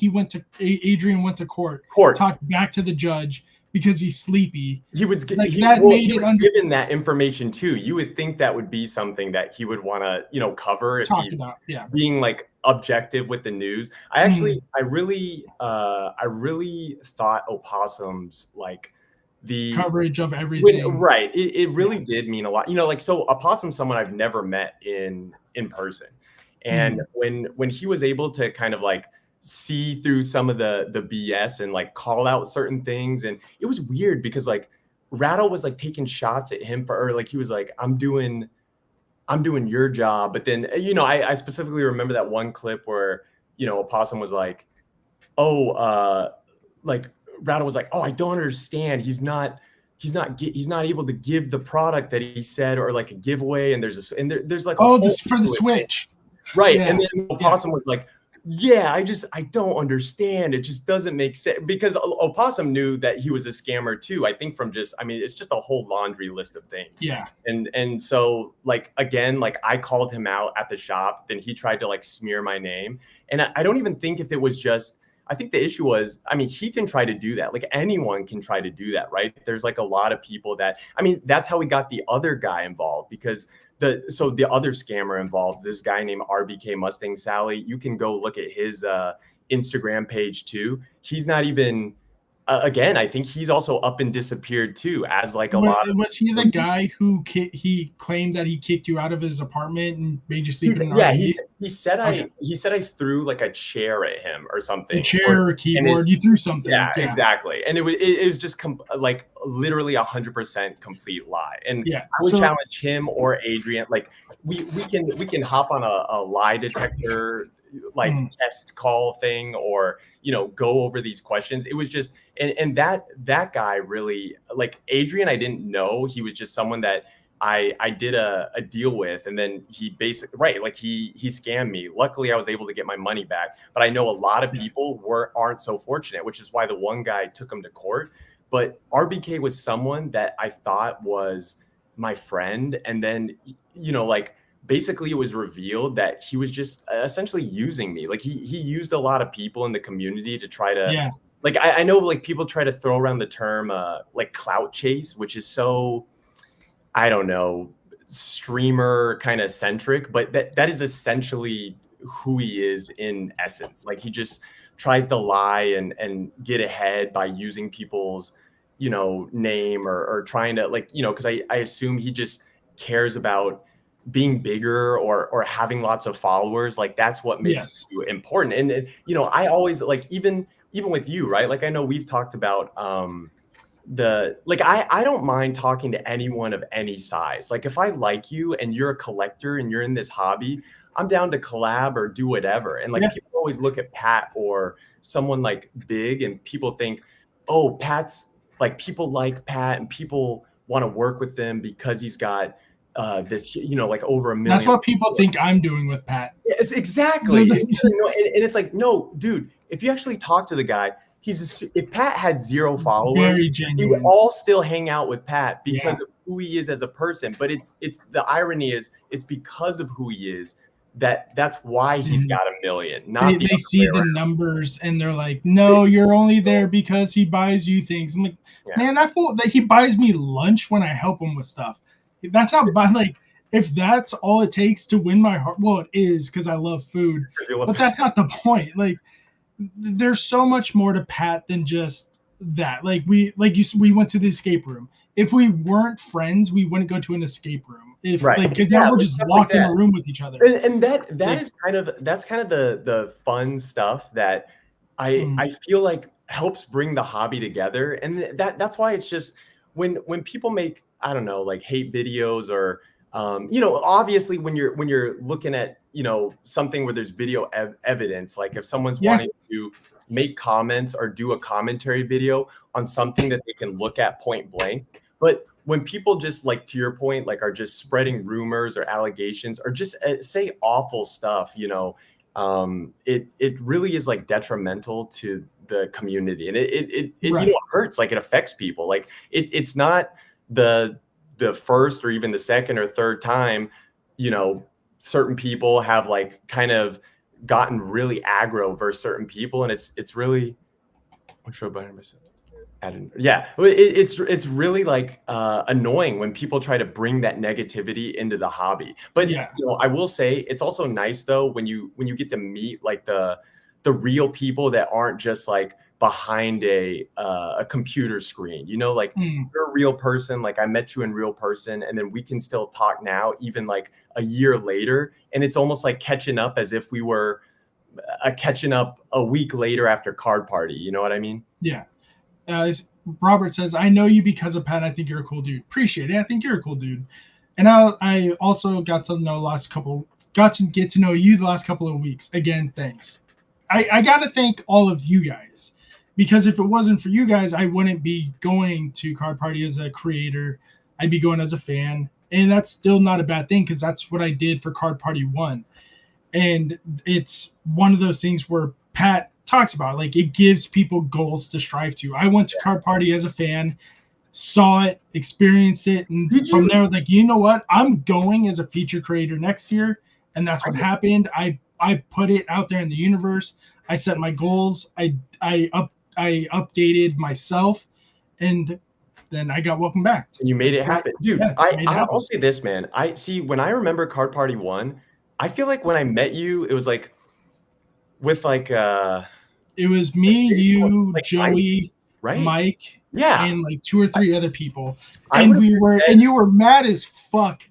Adrian went to court, Court. talked back to the judge because he's sleepy, He was like that made he it was given that information too. You would think that would be something that he would want to, cover if talk he's about. Yeah. being like objective with the news. I really thought Opossum's like Coverage of everything. right. It really did mean a lot. Like, so Opossum's someone I've never met in person. And when he was able to kind of like see through some of the BS and like call out certain things, and it was weird because like Rattle was like taking shots at him or like he was like, I'm doing your job. But then, I specifically remember that one clip where, Opossum was like, oh, like Rattle was like, oh, I don't understand. He's not able to give the product that he said, or like a giveaway. And there's like a whole this for the Switch. right. Yeah. And then Opossum was like, yeah, I don't understand. It just doesn't make sense, because Opossum knew that he was a scammer too. I think from it's just a whole laundry list of things. Yeah. And so like, again, like I called him out at the shop, then he tried to like smear my name. And I don't even think if it was just, I think the issue was, he can try to do that. Like anyone can try to do that, right? There's like a lot of people that, that's how we got the other guy involved, because the other scammer involved, this guy named RBK Mustang Sally, you can go look at his Instagram page too. He's not even, again, I think he's also up and disappeared too, as like a lot of. Was he the guy who he claimed that he kicked you out of his apartment and made you sleep in an RV? He said I threw like a chair at him or something. A chair or a keyboard. You threw something. Yeah, exactly. And it was just like literally 100% complete lie. And I would challenge him or Adrian. Like we can hop on a lie detector like test call thing, or go over these questions. It was just and that guy really, like Adrian, I didn't know. He was just someone that I did a deal with, and then he basically like he scammed me. Luckily I was able to get my money back, but I know a lot of people aren't so fortunate, which is why the one guy took him to court. But RBK was someone that I thought was my friend, and then like basically it was revealed that he was just essentially using me. Like he used a lot of people in the community to try to like I know like people try to throw around the term like clout chase, which is so, I don't know, streamer kind of centric, but that is essentially who he is in essence. Like he just tries to lie and get ahead by using people's, name or trying to like, because I assume he just cares about being bigger or having lots of followers. Like that's what makes you important. And I always like, even with you, right? Like I know we've talked about I don't mind talking to anyone of any size. Like if I like you and you're a collector and you're in this hobby, I'm down to collab or do whatever. And like people always look at Pat or someone like big, and people think, oh, Pat's like, people like Pat and people want to work with them because he's got this, like over 1 million. That's what people think I'm doing with Pat. Yes, exactly. And it's like, no, dude, if you actually talk to the guy, if Pat had 0 followers, we would all still hang out with Pat because of who he is as a person. But it's the irony is it's because of who he is that's why he's got 1 million. Not they see the numbers and they're like, no, you're only there because he buys you things. I'm like, man, that fool, that he buys me lunch when I help him with stuff. That's not like, if that's all it takes to win my heart, well, it is, because I love food, but that's not the point. Like, there's so much more to Pat than just that. Like we went to the escape room. If we weren't friends, we wouldn't go to an escape room. If Right. like, because Yeah, now we're like just stuff like locked in that. a room with each other. And that Like, is kind of the fun stuff that mm, I feel like helps bring the hobby together. And that's why it's just when people make, I don't know, like hate videos or you know, obviously when you're looking at, you know, something where there's video evidence, like if someone's yeah, wanting to make comments or do a commentary video on something that they can look at point blank. But when people just, like, to your point, like are just spreading rumors or allegations or just say awful stuff, you know, it really is like detrimental to the community, and it you know, right, it hurts, like it affects people. Like it's not the first or even the second or third time, you know, certain people have like kind of gotten really aggro versus certain people, and it's really, which yeah, it's really like annoying when people try to bring that negativity into the hobby. But yeah, you know, I will say it's also nice though when you get to meet like the real people that aren't just like behind a computer screen. You know, like mm, you're a real person. Like I met you in real person, and then we can still talk now, even like a year later, and it's almost like catching up as if we were catching up a week later after card party. You know what I mean? yeah. Robert says, "I know you because of Pat. I think you're a cool dude. Appreciate it. I think you're a cool dude." And I also got to get to know you the last couple of weeks. Again, thanks. I got to thank all of you guys, because if it wasn't for you guys, I wouldn't be going to Card Party as a creator. I'd be going as a fan, and that's still not a bad thing because that's what I did for Card Party 1. And it's one of those things where Pat talks about, like, it gives people goals to strive to. I went to Card Party as a fan, saw it, experienced it, and Did from you? there I was like, you know what, I'm going as a feature creator next year. And that's what I, happened. I put it out there in the universe. I set my goals. I updated myself, and then I got welcome back. and you made it happen, dude. Yeah, made it I'll happen. say this, man. I see, when I remember Card Party 1, I feel like when I met you, it was like with It was like me, you, like Mike, Joey, right? Mike, Yeah. and like two or three other people. I would And have said, you were mad as fuck.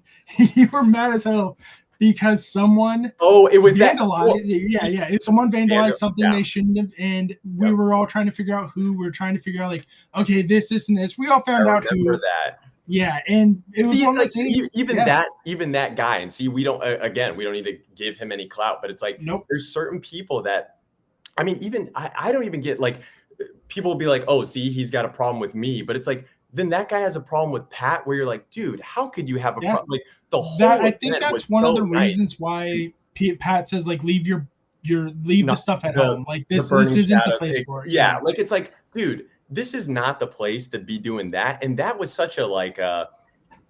You were mad as hell because someone oh, it was that. Well, vandalized. Yeah, see, yeah. If someone Andrew, vandalized something yeah, they shouldn't have, and we yep, were all trying to figure out who. We're trying to figure out, like, okay, this, and this. We all I found out remember who. that. Yeah, and it And was see, one it's of like those things. even Yeah. that guy, and see, we don't again, we don't need to give him any clout, but it's like Nope. there's certain people that, I mean, even I don't even get, like, people will be like, oh, see, he's got a problem with me, but it's like then that guy has a problem with Pat, where you're like, dude, how could you have a Yeah. problem? Like the That, whole I think event that's was one of so the nice. reasons why Pat says, like, leave the Not stuff at the home. Like, the this burning isn't the shadows. place for it. Yeah, Yeah. like it's like, dude, this is not the place to be doing that. And that was such a like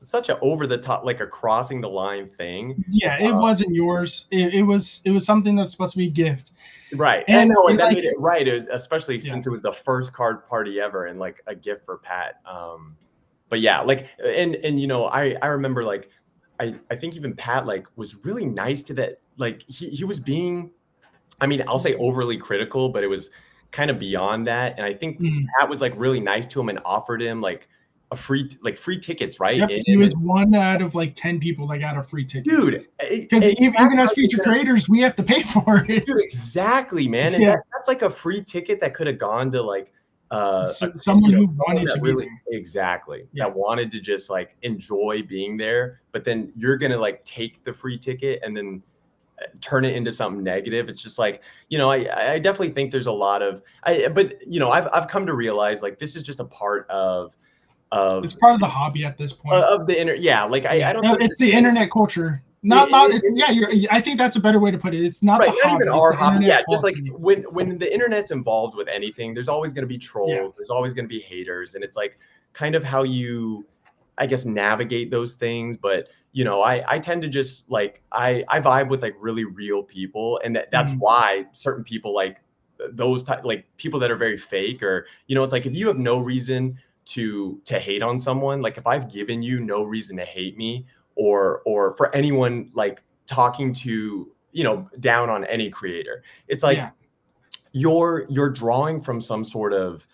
such a over the top, like a crossing the line thing. Yeah, it wasn't yours. It was something that's supposed to be a gift. Right. And And no, and it, that like, made it right. It was, especially yeah. since it was the first card party ever and like a gift for Pat. But yeah, like and you know, I remember like I think even Pat like was really nice to that. Like he was being, I mean, I'll say overly critical, but it was kind of beyond that. And I think Mhm. Pat was like really nice to him and offered him like free tickets, right? Yep, he was one out of like 10 people that got a free ticket. Dude, Because and that's even as how you're feature gonna, creators, we have to pay for it. dude, exactly, man. And Yeah, that's like a free ticket that could have gone to like so, you someone know, who someone wanted that to be really, there. exactly, Yeah, that wanted to just like enjoy being there, but then you're gonna like take the free ticket and then turn it into something negative. It's just like, you know, I definitely think there's a lot of but you know, I've come to realize like this is just a part it's of part of the hobby at this point. the inner, yeah, like Yeah, I don't think it's the internet culture. Yeah, I think that's a better way to put it. It's not right, the not even hobby, it's our the hobby. internet Yeah, just like culture. when the internet's involved with anything, there's always going to be Yeah, trolls, there's always going to be haters, and it's like kind of how you, I guess, navigate those things. But you know, I tend to just like I vibe with like really real people, and that's mhm, why certain people like those like people that are very fake, or you know, it's like if you have no reason to hate on someone, like if I've given you no reason to hate me, or for anyone like talking to, you know, down on any creator, it's like yeah, you're drawing from some sort of,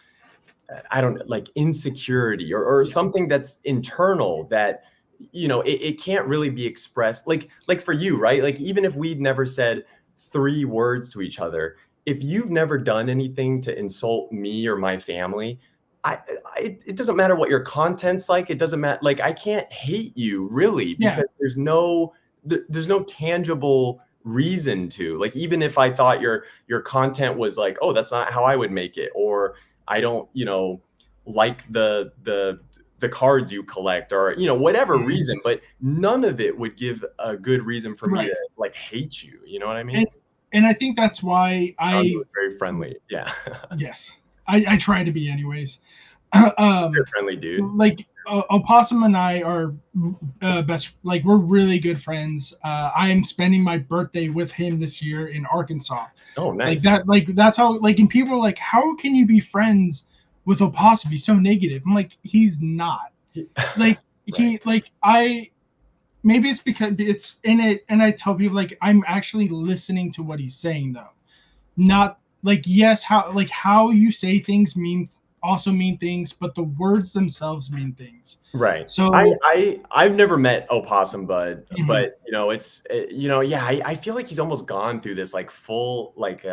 I don't, like insecurity or yeah, something that's internal that you know, it can't really be expressed like for you, right? Like even if we'd never said 3 words to each other, if you've never done anything to insult me or my family, it doesn't matter what your content's like. It doesn't matter. Like I can't hate you really Yeah. because there's no tangible reason to. Like even if I thought your content was like, oh, that's not how I would make it, or I don't, you know, like the cards you collect, or you know, whatever reason, but none of it would give a good reason for me to like hate you. You know what I mean? And I think that's why I was very friendly. Yeah. Yes, I try to be anyways. You're a friendly dude. Like Opossum and I are best. Like we're really good friends. I am spending my birthday with him this year in Arkansas. Oh, nice. Like that. Like that's how. Like, and people are like, "How can you be friends with Opossum? He's so negative." I'm like, he's not. Like he like I. Maybe it's because it's in it, and I tell people like I'm actually listening to what he's saying though, not like yes how you say things means also mean things, but the words themselves mean things. Right. So I've never met Opossum Bud, but you know, it's you know, yeah, I feel like he's almost gone through this like full like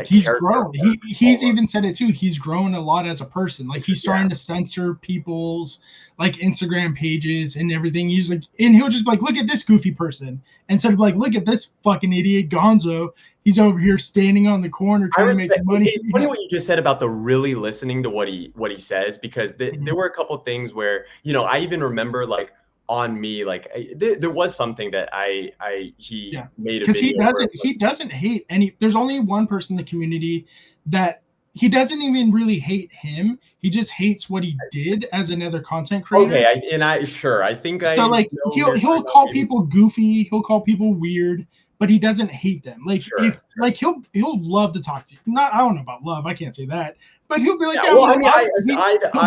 he's grown. He's even said it too. He's grown a lot as a person. Like he's starting to censor people's like Instagram pages and everything. He's like, and he'll just be like, look at this goofy person, instead of like, look at this fucking idiot Gonzo. He's over here standing on the corner trying to make money. It's funny what you just said about the really listening to what he says, because there were a couple things where, you know, I even remember like on me, like there was something that he made a video because he doesn't hate any. There's only one person in the community that he doesn't even really hate him. He just hates what he did as another content creator. Okay, I think so like he'll call people goofy, he'll call people weird, but he doesn't hate them. Like like he'll love to talk to you. Not I don't know about love, I can't say that, but he'll be like, yeah, well, I mean,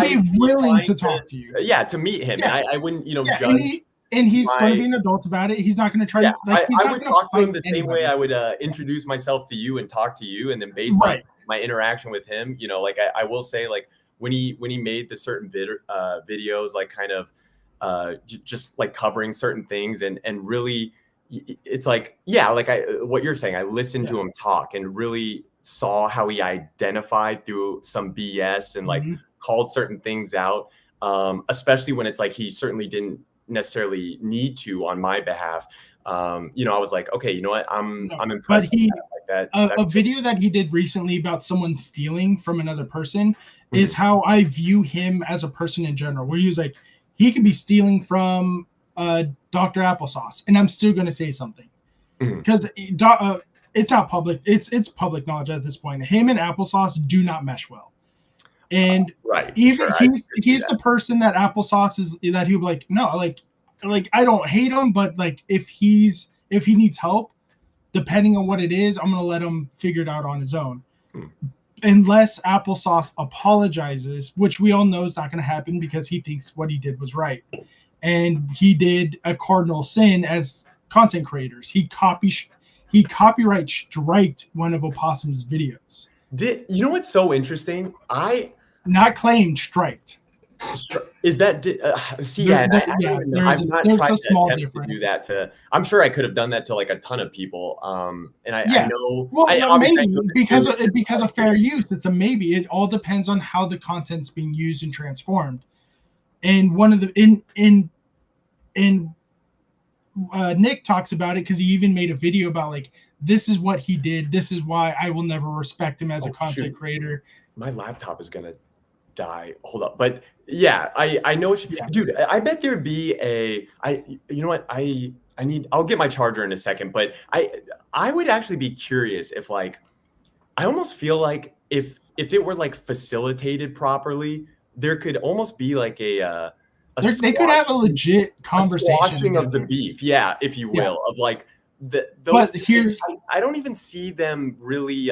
he'll be willing to talk to you. Yeah, to meet him. Yeah. And I wouldn't, you know, judge. And he's going to be an adult about it. He's not going to try. Like, I would talk to him the same way I would introduce myself to you and talk to you, and then based on my interaction with him, you know, like I will say, like when he made the certain videos, like kind of just like covering certain things, and really, it's like like what you're saying. I listened to him talk and really saw how he identified through some BS and like called certain things out, especially when it's like he certainly didn't necessarily need to on my behalf. You know, I was like, okay, you know what, I'm impressed. But a video that he did recently about someone stealing from another person is how I view him as a person in general, where he was like, he could be stealing from Dr. Applesauce and I'm still going to say something because it's not public. It's public knowledge at this point. Him and Applesauce do not mesh well. And even he's the person that Applesauce is, that he'll be like, no, like I don't hate him, but like if he needs help, depending on what it is, I'm gonna let him figure it out on his own. Unless Applesauce apologizes, which we all know is not gonna happen because he thinks what he did was right. And he did a cardinal sin as content creators. He copyright striked one of Opossum's videos. You know what's so interesting? Not claimed, striked. Is that there's a small difference to do that. I'm sure I could have done that to like a ton of people. And I know. Well, maybe because of fair use, it's a maybe. It all depends on how the content's being used and transformed. And one of the Nick talks about it because he even made a video about like, this is what he did. This is why I will never respect him as a content creator. My laptop is gonna die. Hold up. But yeah, I know dude, I bet there'd be you know what, I'll get my charger in a second, but I would actually be curious if like, I almost feel like if it were like facilitated properly, there could almost be like they could have a legit conversation of the beef, if you will, of like those. But I don't even see them really.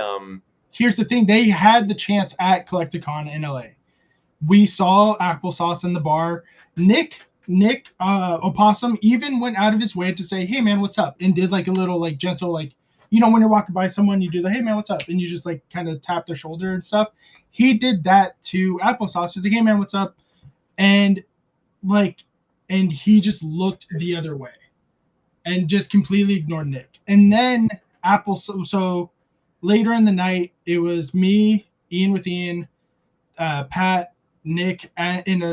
Here's the thing: they had the chance at Collecticon in LA. We saw Applesauce in the bar. Nick Opossum even went out of his way to say, "Hey man, what's up?" and did like a little like gentle, like, you know, when you're walking by someone, you do the "Hey man, what's up?" and you just like kind of tap their shoulder and stuff. He did that to Applesauce. He's like, "Hey man, what's up?" And like and he just looked the other way and just completely ignored Nick. And then so later in the night, it was me, Ian with Ian, Pat, Nick,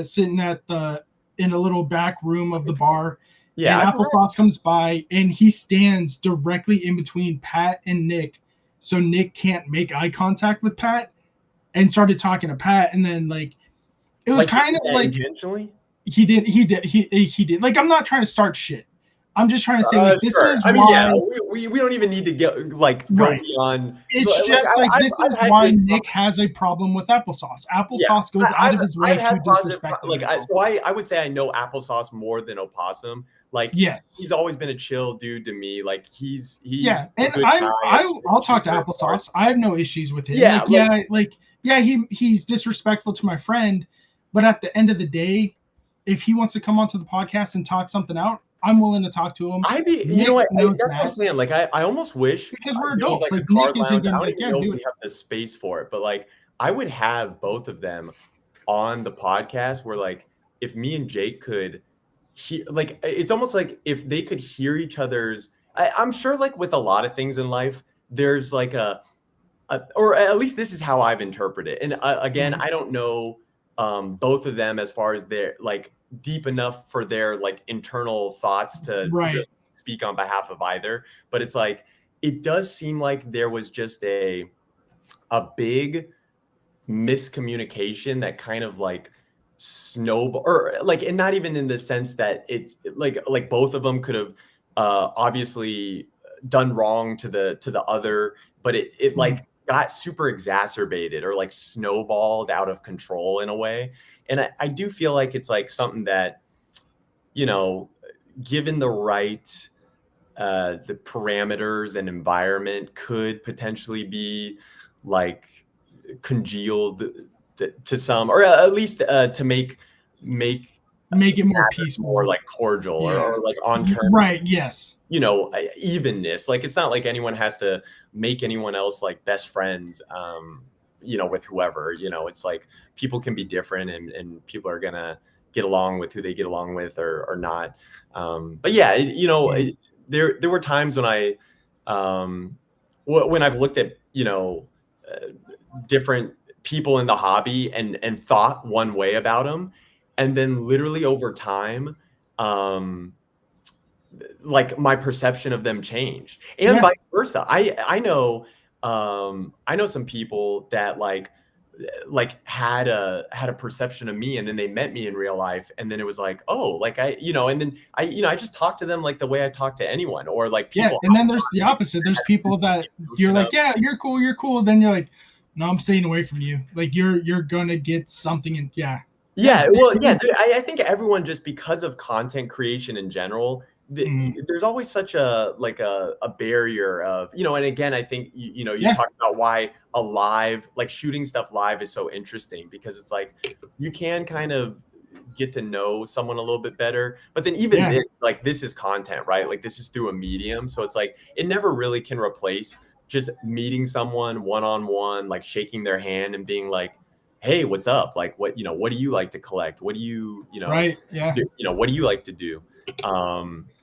sitting in a little back room of the bar. Yeah, And Applesauce comes by, and he stands directly in between Pat and Nick, so Nick can't make eye contact with Pat, and started talking to Pat. And then like it was kind of like intentionally. He did. Like, I'm not trying to start shit. I'm just trying to say, like, this is I mean, why. Yeah, we don't even need to get like go Right. beyond. It's just like this is why Nick has a problem with Applesauce. Applesauce goes out of his way to disrespect him. So I would say I know Applesauce more than Opossum. Like, yes, he's always been a chill dude to me. Like, he's yeah, a and good guy, I'll talk to Applesauce. I have no issues with him. Yeah, he's disrespectful to my friend, but at the end of the day, if he wants to come onto the podcast and talk something out, I'm willing to talk to him. You know what? That's what I'm saying. Like, I almost wish, because we're adults. Like Nick isn't going to I don't even know if we have the space for it, but like I would have both of them on the podcast where like if me and Jake could like it's almost like if they could hear each other's. I'm sure like with a lot of things in life, there's like or at least this is how I've interpreted it. And again, I don't know both of them as far as their like deep enough for their like internal thoughts to really speak on behalf of either, but it's like it does seem like there was just a big miscommunication that kind of like snowball, or like, and not even in the sense that it's like both of them could have obviously done wrong to the other, but it like got super exacerbated or like snowballed out of control in a way. And I do feel like it's like something that, you know, given the right the parameters and environment could potentially be like congealed to some, or at least to make it more peaceful, or like cordial, or like on terms, right? Yes, you know, evenness. Like, it's not like anyone has to make anyone else like best friends, you know, with whoever. You know, it's like people can be different, and people are gonna get along with who they get along with or not. But yeah, you know, there were times when when I've looked at, you know, different people in the hobby and thought one way about them, and then literally over time, like my perception of them changed, and vice versa. I know some people that like had a perception of me, and then they met me in real life, and then it was like, oh, like and then I just talk to them like the way I talk to anyone, or like people. And then there's the opposite. There's people that you're like, yeah, you're cool. Then you're like, no, I'm staying away from you. Like you're gonna get something, and well, I think everyone, just because of content creation in general, there's always such a barrier of, you know. And again, I think you talked about why a live, like shooting stuff live, is so interesting, because it's like you can kind of get to know someone a little bit better, but then even this is content, right? Like, this is through a medium, so it's like it never really can replace just meeting someone one-on-one, like shaking their hand and being like, hey, what's up? Like, what do you like to collect? What do you what do you like to do?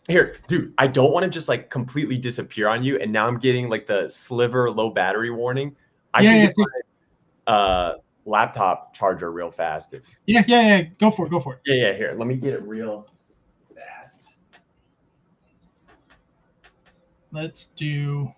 Here, dude, I don't want to just like completely disappear on you, and now I'm getting like the sliver low battery warning. I can get my laptop charger real fast. Go for it. Yeah, here, let me get it real fast. Let's do.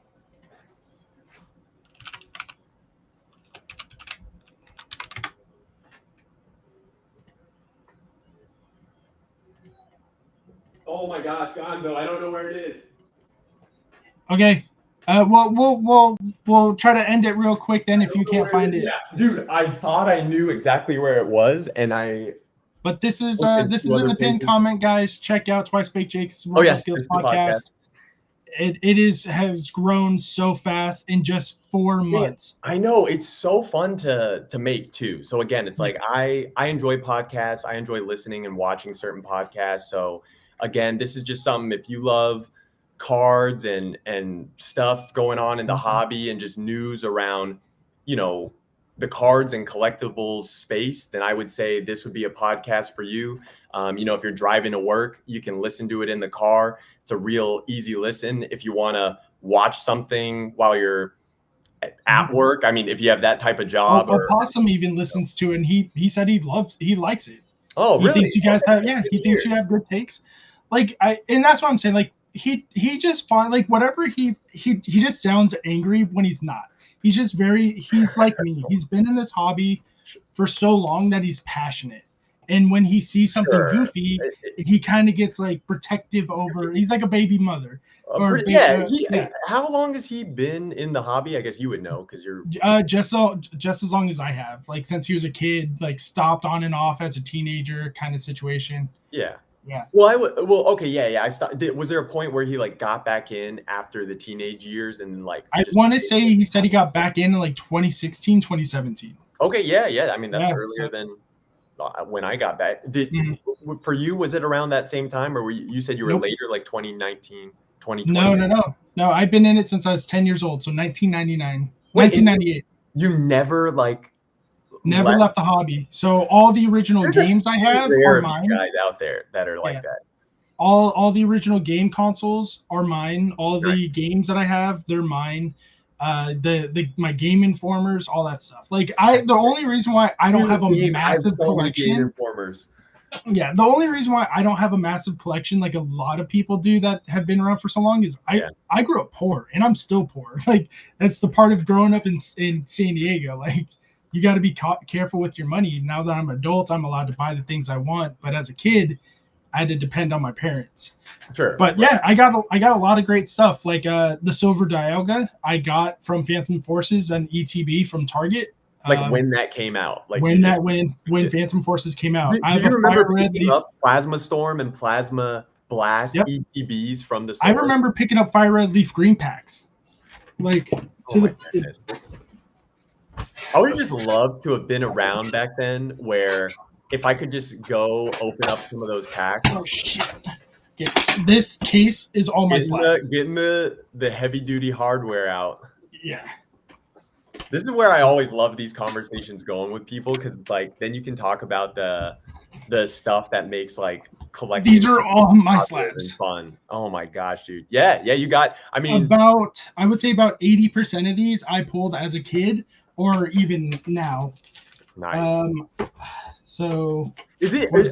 Oh my gosh, Gonzo, I don't know where it is. Okay. We'll try to end it real quick then if you can't find it. Yeah, dude, I thought I knew exactly where it was, and But this is in the pinned comment, guys. Check out Twice Baked Jake's Mojo Skills podcast. It has grown so fast in just 4 months. I know, it's so fun to make too. So again, it's like I enjoy podcasts. I enjoy listening and watching certain podcasts. So again, this is just something, if you love cards and stuff going on in the hobby, and just news around, you know, the cards and collectibles space, then I would say this would be a podcast for you. You know, if you're driving to work, you can listen to it in the car. It's a real easy listen. If you want to watch something while you're at work, I mean, if you have that type of job, or Opossum even listens to it, and he said he likes it. oh, he really? thinks you guys have he thinks you have good takes. Like and that's what I'm saying. Like he just find like whatever he just sounds angry when he's not. He's just he's like me. He's been in this hobby for so long that he's passionate. And when he sees something goofy, he kind of gets like protective over. He's like a baby mother. How long has he been in the hobby? I guess you would know because you're just as long as I have. Like since he was a kid, like stopped on and off as a teenager kind of situation. Yeah. Yeah. Okay. Yeah. I stopped. Was there a point where he like got back in after the teenage years and like? I want to say he said he got back in like 2016, 2017. Okay. Yeah. I mean, that's earlier than when I got back. For you, was it around that same time, or you said you were later, like 2019, 2020? No. I've been in it since I was 10 years old, so 1999, 1998. You never left the hobby. So all the original games I have are mine. Guys out there that are like that. All the original game consoles are mine. All the games that I have, they're mine. My Game Informers, all that stuff. Like the only reason why I don't have a massive collection. Game Informers. Yeah, the only reason why I don't have a massive collection like a lot of people do that have been around for so long is I grew up poor and I'm still poor. Like that's the part of growing up in San Diego. Like you got to be careful with your money. Now that I'm an adult, I'm allowed to buy the things I want. But as a kid, I had to depend on my parents. Sure. But yeah, I got a lot of great stuff. Like the Silver Dialga I got from Phantom Forces and ETB from Target. Like when that came out. Like when Phantom Forces came out. Do you remember picking up Plasma Storm and Plasma Blast ETBs from the store? I remember picking up Fire Red Leaf Green packs. Like I would just love to have been around back then where if I could just go open up some of those packs. Oh, shit. This case is all my slab. Getting the heavy-duty hardware out. Yeah. This is where I always love these conversations going with people because it's like then you can talk about the stuff that makes like collecting. These are all my slabs. And fun. Oh my gosh, dude. Yeah, you got. I mean, I would say about 80% of these I pulled as a kid or even now. Nice. So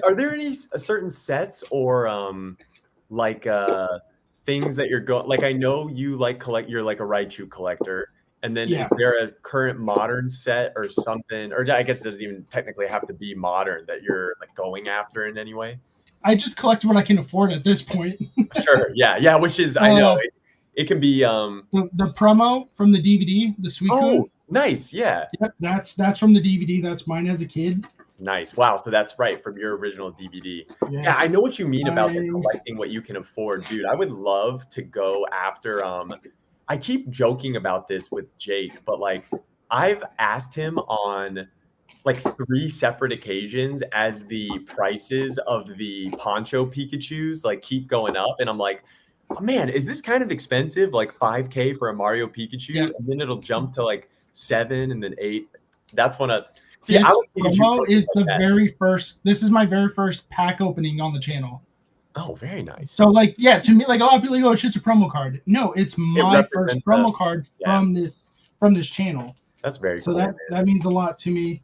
are there any certain sets or things that you're going like? I know you you're like a Raichu collector. And then is there a current modern set or something, or I guess it doesn't even technically have to be modern that you're like going after in any way? I just collect what I can afford at this point. Sure. Yeah. Which is, I know it can be, the promo from the DVD, the Sweetwater. Oh, nice. Yeah. Yep, that's from the DVD. That's mine as a kid. Nice. Wow. So that's right from your original DVD. Yeah. I know what you mean about the collecting what you can afford, dude. I would love to go after, I keep joking about this with Jake, but like I've asked him on like 3 separate occasions as the prices of the Poncho Pikachus like keep going up. And I'm like, oh, man, is this kind of expensive? Like $5,000 for a Mario Pikachu, and then it'll jump to like 7 and then 8. That's one of this promo is very first. This is my very first pack opening on the channel. Oh, very nice. So, like, yeah, to me, like a lot of people go, it's just a promo card. No, it's my first promo card from this channel. That's very cool. So that means a lot to me.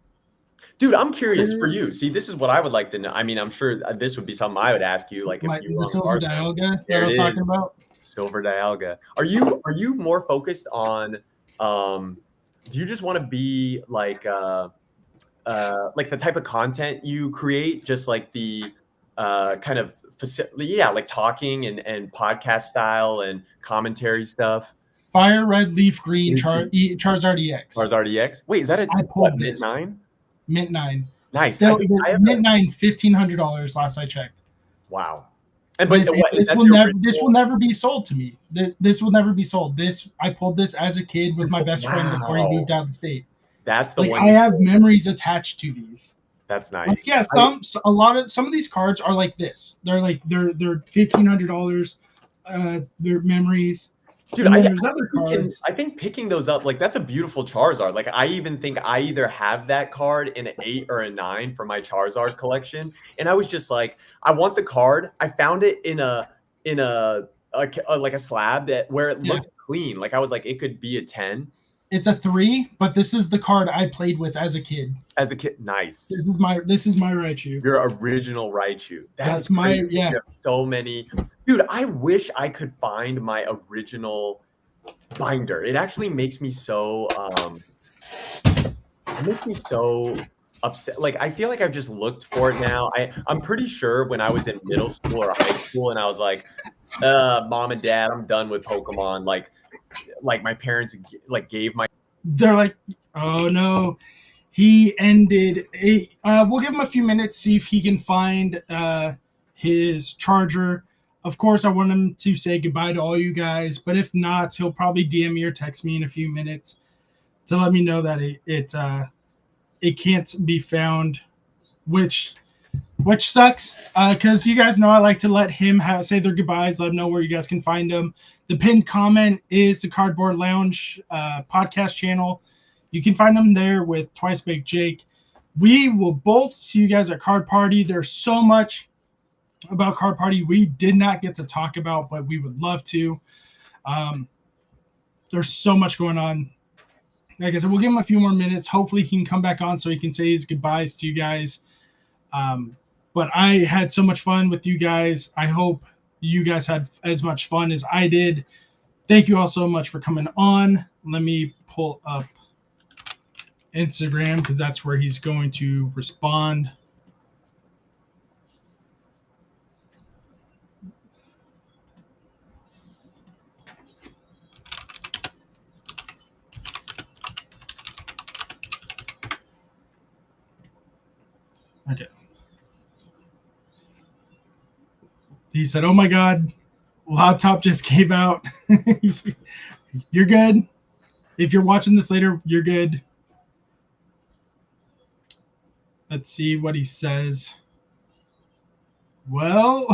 Dude, I'm curious for you. See, this is what I would like to know. I mean, I'm sure this would be something I would ask you. Like, if you the Silver Dialga that I was talking about. Silver Dialga. Are you more focused on? Do you just want to be like the type of content you create, just like the kind of like talking and podcast style and commentary stuff? Fire Red Leaf Green Charizard EX. Charizard EX. Wait, is that a Mint 9? Mint 9. Nice. Still, Mint 9, $1,500 last I checked. Wow. And this will never be sold to me. This will never be sold. I pulled this as a kid with my best friend before he moved out of the state. That's the one. I have memories attached to these. That's nice. Like, some of these cards are like this. They're $1,500. They're memories. Dude, And I then there's other think cards. I think picking those up, like, that's a beautiful Charizard. Like, I even think I either have that card in an 8 or a 9 for my Charizard collection, and I was just like, I want the card. I found it in a like a slab that where it Yeah. looked clean. Like, I was like, it could be a 10 It's a 3, but this is the card I played with as a kid. as a kid. Nice. This is my Raichu. Your original Raichu. That's That's my crazy. yeah. You have so many. Dude, I wish I could find my original binder. It actually makes me so upset. Like, I feel like I've just looked for it now. I'm pretty sure when I was in middle school or high school and I was like, mom and dad, I'm done with Pokemon. Like my parents like gave my They're like, oh no. He ended a we'll give him a few minutes, see if he can find his charger. Of course, I want him to say goodbye to all you guys, but if not, he'll probably DM me or text me in a few minutes to let me know that it can't be found, which sucks because you guys know I like to let him say their goodbyes, let him know where you guys can find them. The pinned comment is the Cardboard Lounge podcast channel. You can find them there with Twice Baked Jake. We will both see you guys at Card Party. There's so much about Card Party we did not get to talk about, but we would love to. There's so much going on. Like I said, we'll give him a few more minutes. Hopefully he can come back on so he can say his goodbyes to you guys. But I had so much fun with you guys. I hope you guys had as much fun as I did. Thank you all so much for coming on. Let me pull up Instagram because that's where he's going to respond. Okay. He said, "Oh my God, laptop just gave out." You're good. If you're watching this later, you're good. Let's see what he says. Well,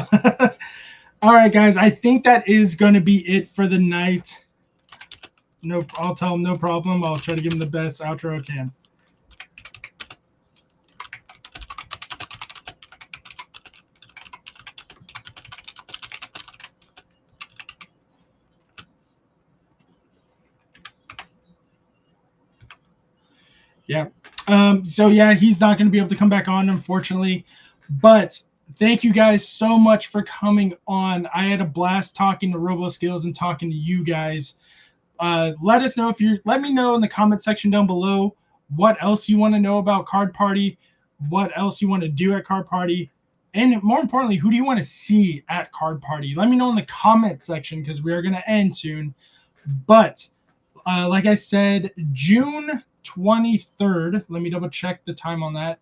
all right, guys. I think that is going to be it for the night. No, I'll tell him no problem. I'll try to give him the best outro I can. Yeah. So yeah, he's not going to be able to come back on, unfortunately. But thank you guys so much for coming on. I had a blast talking to RoboSkills and talking to you guys. Let us know let me know in the comment section down below what else you want to know about Card Party, what else you want to do at Card Party, and more importantly, who do you want to see at Card Party? Let me know in the comment section because we are going to end soon. But like I said, June 23rd, let me double check the time on that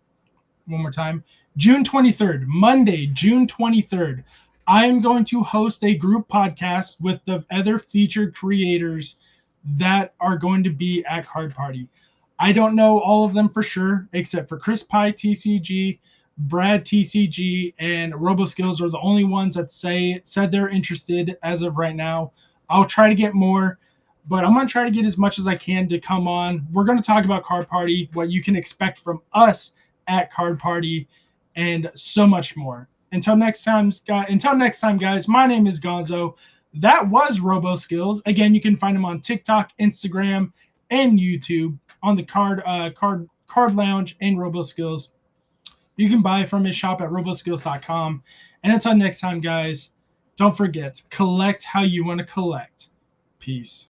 one more time. June 23rd, Monday, June 23rd, I'm going to host a group podcast with the other featured creators that are going to be at Card Party. I don't know all of them for sure, except for Chris Pie TCG, Brad TCG, and RoboSkills are the only ones that said they're interested as of right now. I'll try to get more, but I'm going to try to get as much as I can to come on. We're going to talk about Card Party, what you can expect from us at Card Party, and so much more. Until next time, guys, my name is Gonzo. That was RoboSkills. Again, you can find him on TikTok, Instagram, and YouTube on the Card Lounge and RoboSkills. You can buy from his shop at roboskills.com. And until next time, guys, don't forget, collect how you want to collect. Peace.